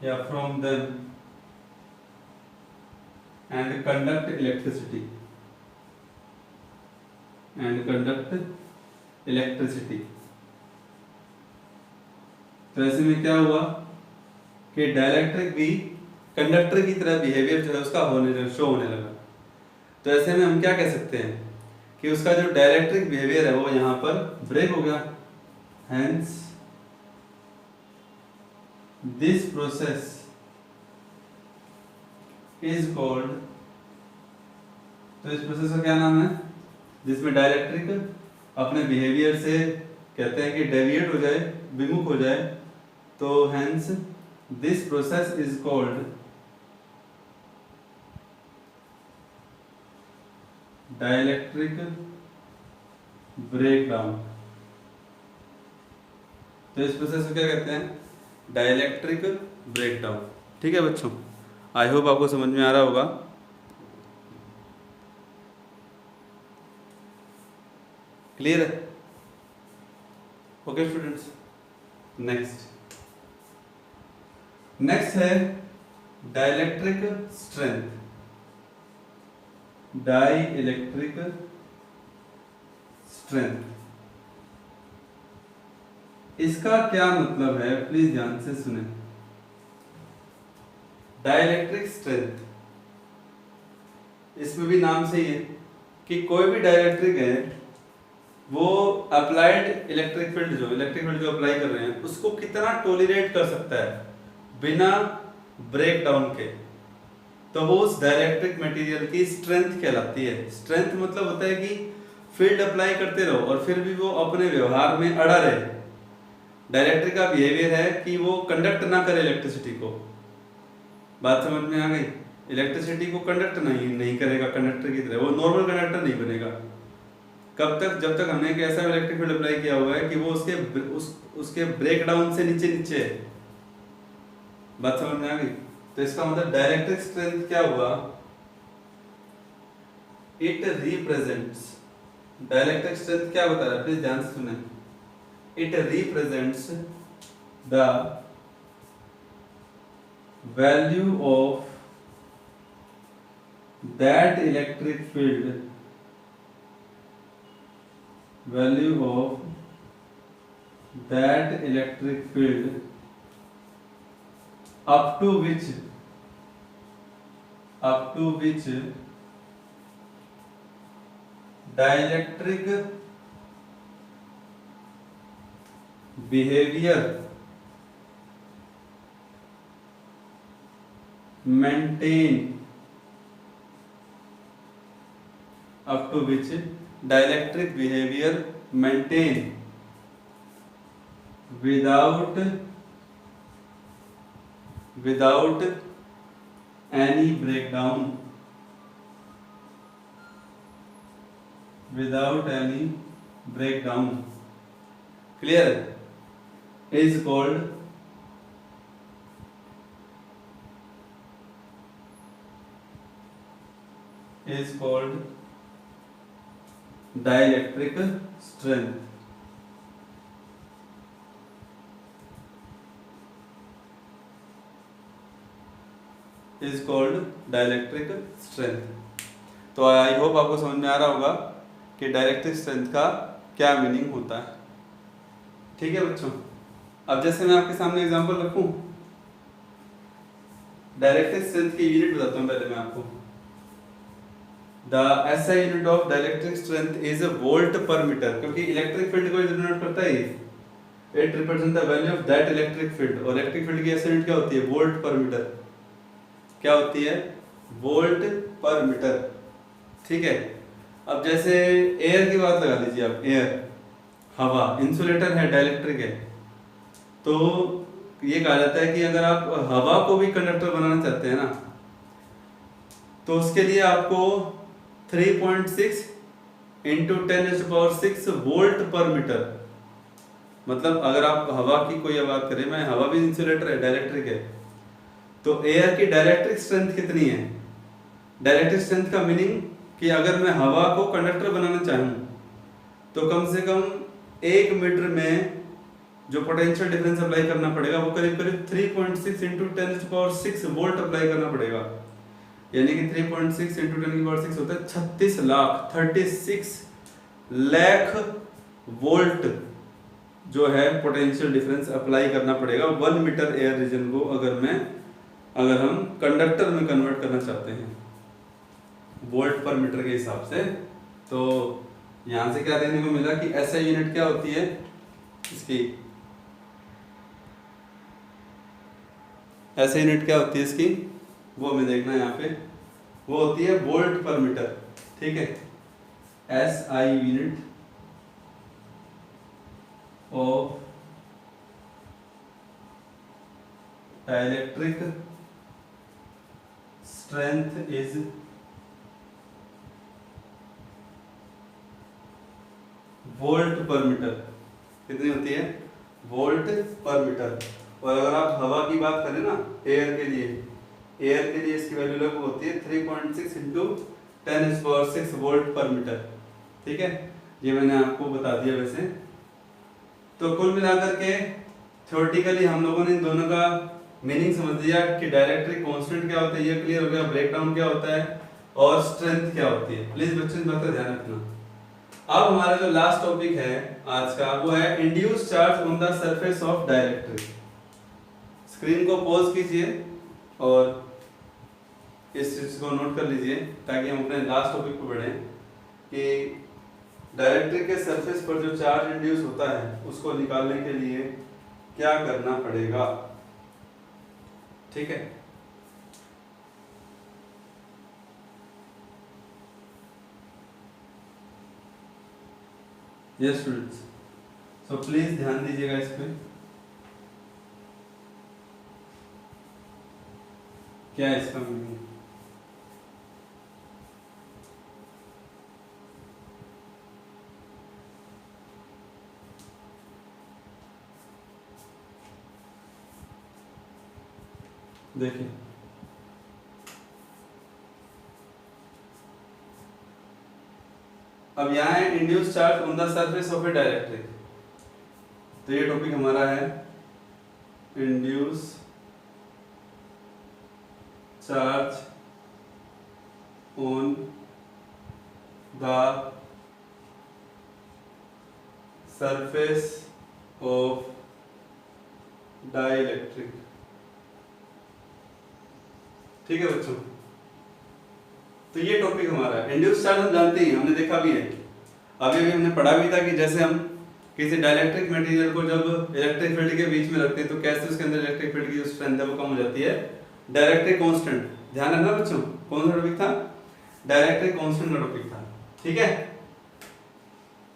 या from them and conduct electricity तो ऐसे में क्या हुआ कि dielectric भी conductor की तरह बिहेवियर जो है उसका शो होने लगा। तो ऐसे में हम क्या कह सकते हैं कि उसका जो डाइलेक्ट्रिक बिहेवियर है वो यहाँ पर ब्रेक हो गया। Hence this process is called, तो इस प्रोसेस का क्या नाम है जिसमें डाइलेक्ट्रिक अपने बिहेवियर से कहते हैं कि डेविएट हो जाए, विमुख हो जाए, तो hence this process is called dielectric breakdown. तो इस प्रोसेस को क्या कहते हैं? Dielectric breakdown. ठीक है बच्चों, आई होप आपको समझ में आ रहा होगा। क्लियर है? ओके स्टूडेंट्स, नेक्स्ट है डाइलेक्ट्रिक स्ट्रेंथ। डाइलेक्ट्रिक स्ट्रेंथ, इसका क्या मतलब है प्लीज ध्यान से सुने। डाइलेक्ट्रिक स्ट्रेंथ, इसमें भी नाम से ही है कि कोई भी डाइलेक्ट्रिक है वो अप्लाइड इलेक्ट्रिक फील्ड जो अप्लाई कर रहे हैं उसको कितना टॉलरेट कर सकता है बिना ब्रेक डाउन के, तो वो उस डाइलेक्ट्रिक मटेरियल की स्ट्रेंथ कहलाती है। स्ट्रेंथ मतलब होता है कि फील्ड अप्लाई करते रहो और फिर भी वो अपने व्यवहार में अड़ा रहे। डाइलेक्ट्रिक का बिहेवियर है कि वो कंडक्ट ना करे इलेक्ट्रिसिटी को। बात समझ में आ गई? इलेक्ट्रिसिटी को कंडक्ट नहीं करेगा कंडक्टर की तरह, वो नॉर्मल कंडक्टर नहीं बनेगा। कब तक? जब तक हमने एक ऐसा इलेक्ट्रिक फील्ड अप्लाई किया हुआ है कि वो उसके ब्रेक डाउन से नीचे है। बात समझ में आ गई? तो इसका मतलब डाइलेक्ट्रिक स्ट्रेंथ क्या हुआ? इट रिप्रेजेंट्स, डाइलेक्ट्रिक स्ट्रेंथ क्या बता रहा है प्लीज ध्यान से सुने। It represents the value of that electric field, value of that electric field up to which dielectric behaviour maintain up to which dielectric behavior maintain without any breakdown, clear, is called dielectric strength. Is called dielectric strength. तो I hope आपको समझ में आ रहा होगा कि dielectric strength का क्या meaning होता है। ठीक है बच्चों, अब जैसे मैं आपके सामने एग्जांपल रखूं, डाइलेक्ट्रिक स्ट्रेंथ की यूनिट बताता हूं पहले मैं आपको। The SI unit of dielectric strength is a volt per meter, क्योंकि इलेक्ट्रिक फील्ड को डिनोट करता है, it represent the value of that electric field, और इलेक्ट्रिक फील्ड की SI यूनिट क्या होती है? वोल्ट पर मीटर। क्या होती है? वोल्ट पर मीटर। ठीक है, अब जैसे एयर की बात लगा लीजिए आप, एयर हवा इंसुलेटर है, डाइलेक्ट्रिक है, तो ये कहा जाता है कि अगर आप हवा को भी कंडक्टर बनाना चाहते हैं ना, तो उसके लिए आपको 3.6 इंटू 10⁻⁶ वोल्ट पर मीटर, मतलब अगर आप हवा की कोई बात करें, मैं हवा भी इंसुलेटर है, डाइलेक्ट्रिक है, तो एयर की डाइलेक्ट्रिक स्ट्रेंथ कितनी है? डाइलेक्ट्रिक स्ट्रेंथ का मीनिंग कि अगर मैं हवा को कंडक्टर बनाना चाहूँ तो कम से कम 1 मीटर में जो पोटेंशियल डिफरेंस अप्लाई करना पड़ेगा वो करीब करीब 3.6 इंटू 10⁻⁶ वोल्ट अप्लाई करना पड़ेगा। यानी कि 3.6 इंटू 10⁻⁶ होता है 36 लाख वोल्ट जो है पोटेंशियल डिफरेंस अप्लाई करना पड़ेगा 1 मीटर एयर रीजन को, अगर हम कंडक्टर में कन्वर्ट करना चाहते हैं वोल्ट पर मीटर के हिसाब से। तो यहां से क्या देखने को मिला कि SI यूनिट क्या होती है इसकी, SI यूनिट क्या होती है इसकी, वो हमें देखना है यहाँ पे, वो होती है वोल्ट पर मीटर। ठीक है, SI unit of dielectric strength is volt पर मीटर। कितनी होती है? वोल्ट पर मीटर। और अगर आप हवा की बात करें ना, एयर के लिए इसकी वैल्यू लगभग होती है 3.6 इंटू 10⁻⁶ वोल्ट पर मीटर। ठीक है, ये मैंने आपको बता दिया। वैसे तो कुल मिलाकर के थ्योरेटिकली हम लोगों ने इन दोनों का मीनिंग समझ लिया कि डाइलेक्ट्रिक कांस्टेंट क्या होता है, ये क्लियर हो गया, ब्रेकडाउन क्या होता है और स्ट्रेंथ क्या होती है। प्लीज बच्चों इस बात का ध्यान रखना। अब हमारा जो लास्ट टॉपिक है आज का वो है induced charge on the surface of dielectric. Screen को पॉज कीजिए और इस चीज को नोट कर लीजिए ताकि हम अपने लास्ट टॉपिक पे बढ़ें कि डाइलेक्ट्रिक के सरफेस पर जो चार्ज इंड्यूस होता है उसको निकालने के लिए क्या करना पड़ेगा। ठीक है, यस स्टूडेंट्स, सो प्लीज ध्यान दीजिएगा इस पे। क्या है इसका मीनिंग? देखिए, अब यहाँ है induce charge on the surface of A dielectric. तो ये टॉपिक हमारा है induce charge on the surface of dielectric. ठीक है बच्चों, तो ये टॉपिक हमारा है। इंड्यूस चार्ज हम जानते हैं, हमने देखा भी है अभी भी हमने पढ़ा भी था कि जैसे हम किसी डाइलेक्ट्रिक मटेरियल को जब इलेक्ट्रिक फील्ड के बीच में रखते हैं तो कैसे उसके अंदर इलेक्ट्रिक फील्ड की जो स्ट्रेंथ है वो कम हो जाती है, डाइलेक्ट्रिक कांस्टेंट। ध्यान रखना बच्चों, कौन सा टॉपिक था? डाइलेक्ट्रिक कांस्टेंट का टॉपिक था। ठीक है,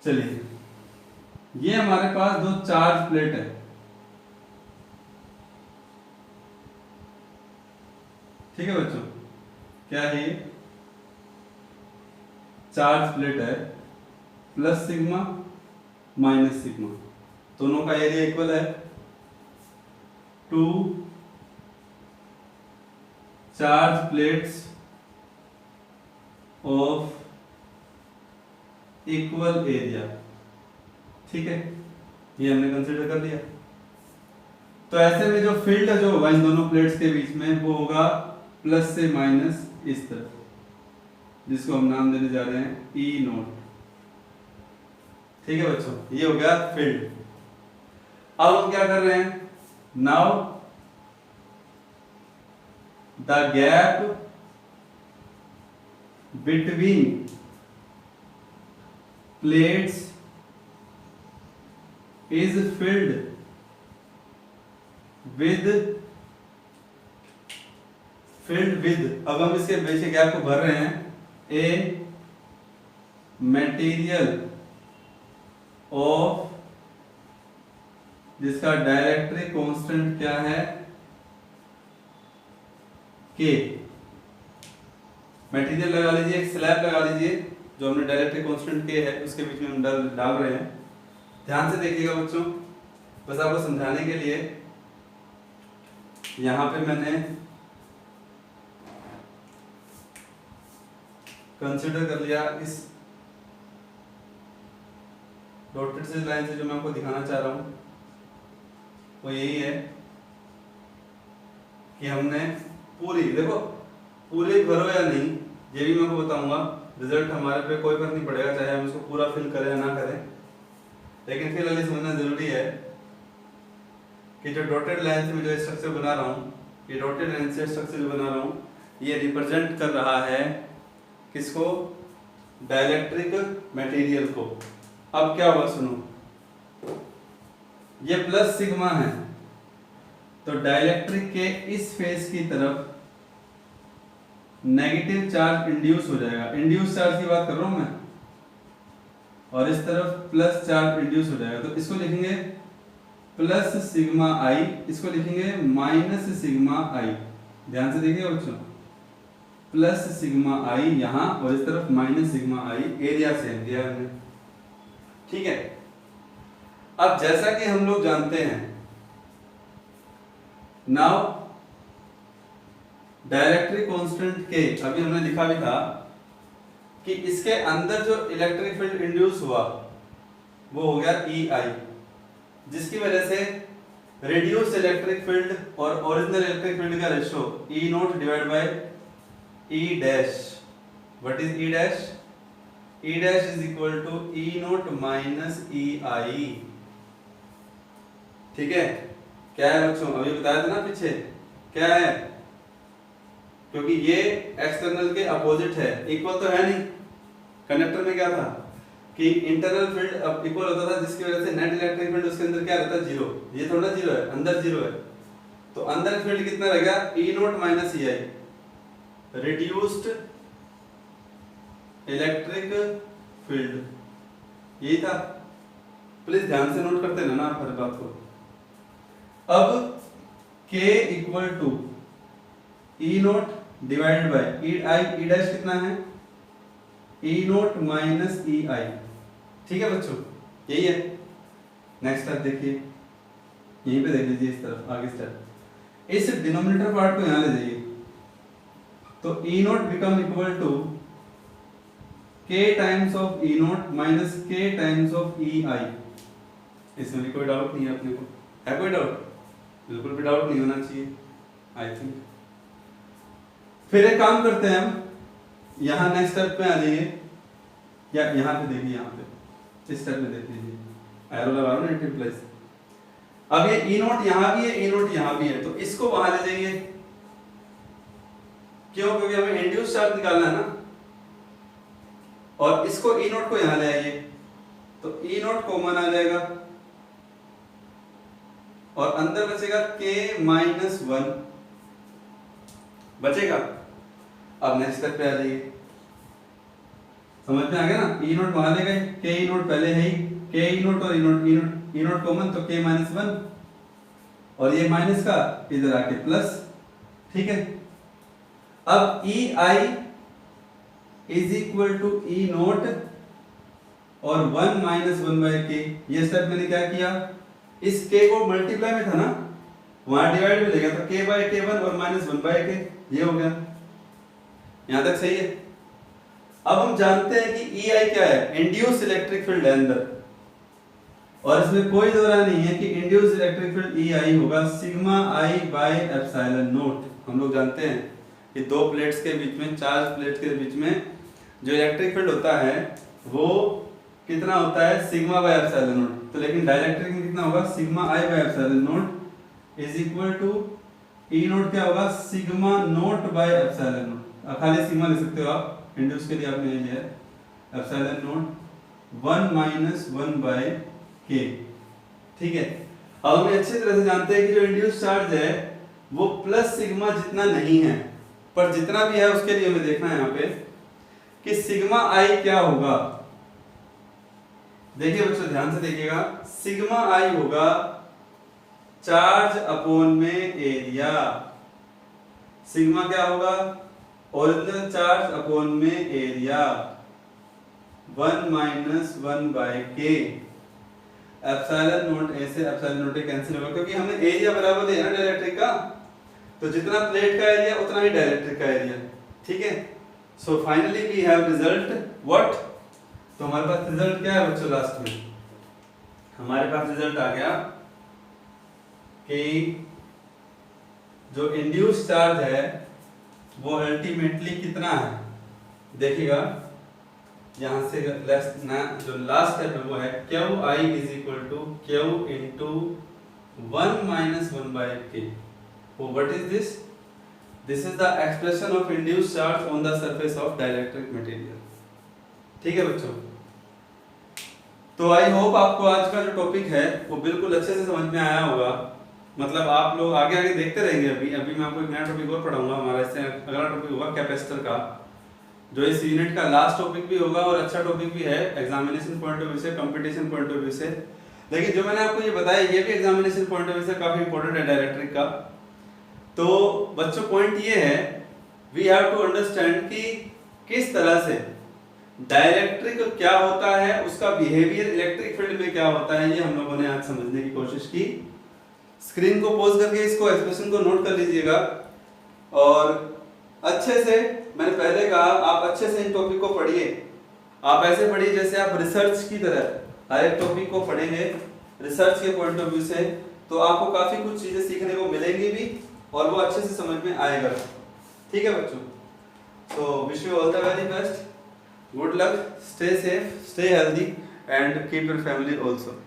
चलिए ये हमारे पास दो चार्ज प्लेट है। ठीक है बच्चों, क्या है ये? चार्ज प्लेट है, प्लस सिग्मा माइनस सिग्मा, दोनों का एरिया इक्वल है। 2 charge plates of equal area. ठीक है, ये हमने कंसीडर कर लिया। तो ऐसे में जो फील्ड जो होगा इन दोनों प्लेट्स के बीच में वो होगा प्लस से माइनस इस तरफ, जिसको हम नाम देने जा रहे हैं ई नोट। ठीक है बच्चों, ये हो गया फील्ड। अब हम क्या कर रहे हैं? Now the gap between plates is filled with अब हम इसके बीच के गैप को भर रहे हैं, ए मटेरियल ऑफ जिसका डाइलेक्ट्रिक कांस्टेंट क्या है? के। मटेरियल लगा लीजिए, एक स्लैब लगा लीजिए, जो हमने डाइलेक्ट्रिक कांस्टेंट के है उसके बीच में हम डाल रहे हैं। ध्यान से देखिएगा बच्चों, बस आपको समझाने के लिए यहां पे मैंने कंसीडर कर लिया इस डॉटेड से लाइन से। जो मैं आपको दिखाना चाह रहा हूं वो यही है कि हमने पूरी, देखो पूरी भरो या नहीं ये भी मैं आपको बताऊंगा, रिजल्ट हमारे पे कोई फर्क नहीं पड़ेगा चाहे हम इसको पूरा फिल करें या ना करें, लेकिन फिलहाल ये समझना जरूरी है कि जो डॉटेड लाइन से मैं जो स्ट्रक्चर बना रहा हूँ, ये डॉटेड लाइन से स्ट्रक्चर जो बना रहा हूँ ये रिप्रेजेंट कर रहा है किसको? डाइलेक्ट्रिक मटेरियल को। अब क्या हुआ सुनो, ये प्लस सिग्मा है तो डाइलेक्ट्रिक के इस फेस की तरफ नेगेटिव चार्ज इंड्यूस हो जाएगा। इंड्यूस चार्ज की बात कर रहा हूं मैं, और इस तरफ प्लस चार्ज इंड्यूस हो जाएगा। तो इसको लिखेंगे प्लस सिग्मा आई, इसको लिखेंगे माइनस सिग्मा आई। ध्यान से देखिए बच्चों, प्लस सिग्मा आई यहां और इस तरफ माइनस सिग्मा आई, एरिया सेम दिया हमने। ठीक है, अब जैसा कि हम लोग जानते हैं नाउ डाइलेक्ट्रिक कांस्टेंट के, अभी हमने लिखा भी था कि इसके अंदर जो इलेक्ट्रिक फील्ड इंड्यूस हुआ वो हो गया ई आई, जिसकी वजह से रिड्यूस इलेक्ट्रिक फील्ड और ओरिजिनल इलेक्ट्रिक फील्ड का ratio E nought divide by E dash. What is E dash? E dash is equal to E note minus E I. ठीक है, क्या है बच्चों? अभी बताया था ना पीछे, क्या है? क्योंकि ये एक्सटर्नल के अपोजिट है, इक्वल तो है नहीं। कंडक्टर में क्या था कि इंटरनल फील्ड अब इक्वल होता था, जिसकी वजह से नेट इलेक्ट्रिक फील्ड उसके अंदर क्या रहता है? जीरो। ये थोड़ा जीरो है, अंदर जीरो है, तो अंदर फील्ड कितना रहेगा? ई नोट माइनस ई आई, रिड्यूस्ड इलेक्ट्रिक फील्ड, यही था। प्लीज ध्यान से नोट करते ना हर बात को। अब K equal to E naught divided by E I, E dash कितना है? E note minus E I. ठीक है बच्चों, यही है। नेक्स्ट स्टेप देखिए, यहीं पे देख लीजिए, इस तरफ आगे स्टेप, इस डिनोमिनेटर पार्ट को यहां ले जाइए, तो E nought become equal to K times of E note minus K times of E I. इसमें भी कोई डाउट नहीं है अपने को? है कोई डाउट? बिल्कुल भी डाउट नहीं होना चाहिए आई थिंक। फिर एक काम करते हैं हम, यहाँ नेक्स्ट स्टेप पे आ जाइए, या यहाँ पे देखिए, यहाँ पे इस स्टेप में देख लीजिए, एरो लगा रहा हूँ ना प्लस। अब ये ई नोट यहाँ भी है, ई नोट यहाँ भी है, तो इसको वहां ले जाइए। क्यों? क्योंकि हमें इंड्यूस चार्ज निकालना है ना, और इसको ई नोट को यहाँ ले आइए। तो E नॉट कॉमन आ जाएगा और अंदर बचेगा K माइनस 1 बचेगा। अब नेक्स्ट स्टेप पे आ जाइए, समझ में आ गया ना। E नॉट वहां ले गए, K E नॉट पहले है ही, K E नॉट और E नॉट कॉमन तो K माइनस 1 और ये माइनस का इधर आके प्लस, ठीक है। अब E I is equal to E not और 1 माइनस 1 बाय K। ये स्टेप मैंने क्या किया, इस K को मल्टीप्लाई में था ना, वहां डिवाइड में ले गया तो K बाय K1 और माइनस 1 बाय K, ये हो गया। यहां तक सही है। अब हम जानते हैं कि EI क्या है, इंड्यूस इलेक्ट्रिक फील्ड है अंदर, और इसमें कोई दो राय नहीं है कि इंड्यूस इलेक्ट्रिक फील्ड EI होगा sigma I by epsilon not. हम लोग जानते हैं कि दो प्लेट्स के बीच में, चार्ज प्लेट के बीच में जो इलेक्ट्रिक फील्ड होता है वो कितना होता है, सिग्मा बाय एप्सिलॉन नॉट। तो लेकिन डाइलेक्ट्रिक में कितना होगा, sigma I by epsilon naught is equal to E naught क्या होगा, sigma naught by epsilon naught. खाली सिग्मा ले सकते हो आप, इंड्यूस के लिए आपने ये लिया है epsilon naught 1 minus 1 by K, ठीक है। अब हम अच्छी तरह से जानते हैं कि जो इंड्यूस चार्ज है वो प्लस सिग्मा जितना नहीं है, पर जितना भी है उसके लिए हमें देखना है यहाँ पे कि सिग्मा I क्या होगा। देखिए बच्चों ध्यान से देखिएगा, सिग्मा I होगा चार्ज अपॉन में एरिया। सिग्मा क्या होगा, ओरिजिनल चार्ज अपॉन में area 1 minus 1 by K। Epsilon naught ऐसे एप्सिलॉन नॉट कैंसिल होगा क्योंकि हमने एरिया बराबर लिया ना डाइलेक्ट्रिक का, तो जितना प्लेट का एरिया उतना ही डाइलेक्ट्रिक का एरिया, ठीक है। So finally we have result what, तो हमारे पास रिजल्ट क्या है बच्चों, लास्ट में हमारे पास रिजल्ट आ गया कि जो इंड्यूस चार्ज है वो अल्टीमेटली कितना है। देखिएगा यहां से जो लास्ट स्टेप है वो है Q I is equal to Q into 1 minus 1 by K। What is this, this is the expression of induce charge on the surface of dielectric material, ठीक है बच्चों। तो आई होप आपको आज का जो टॉपिक है वो बिल्कुल अच्छे से समझ में आया होगा। मतलब आप लोग आगे आगे देखते रहेंगे। अभी मैं आपको एक नया टॉपिक और पढ़ाऊंगा, हमारा इससे अगला टॉपिक होगा कैपेसिटर का, जो इस यूनिट का लास्ट टॉपिक भी होगा और अच्छा टॉपिक भी है एग्जामिनेशन पॉइंट ऑफ व्यू से, कंपटीशन पॉइंट ऑफ व्यू से। लेकिन जो मैंने आपको ये बताया ये भी एग्जामिनेशन पॉइंट ऑफ व्यू से काफी इंपॉर्टेंट है डाइलेक्ट्रिक का। तो बच्चों पॉइंट ये है, वी हैव टू अंडरस्टैंड कि किस तरह से डाइलेक्ट्रिक क्या होता है, उसका बिहेवियर इलेक्ट्रिक फील्ड में क्या होता है, ये हम लोगों ने आज समझने की कोशिश की। स्क्रीन को पॉज करके इसको एक्सप्रेशन को नोट कर लीजिएगा और अच्छे से, मैंने पहले कहा आप अच्छे से इन टॉपिक को पढ़िए। आप ऐसे पढ़िए जैसे आप रिसर्च की तरह हर एक टॉपिक को पढ़ेंगे रिसर्च के पॉइंट ऑफ व्यू से, तो आपको काफी कुछ चीजें सीखने को मिलेंगी भी और वो अच्छे से समझ में आएगा, ठीक है बच्चों। So wish you all the very best, good luck, stay safe, stay healthy and keep your family also.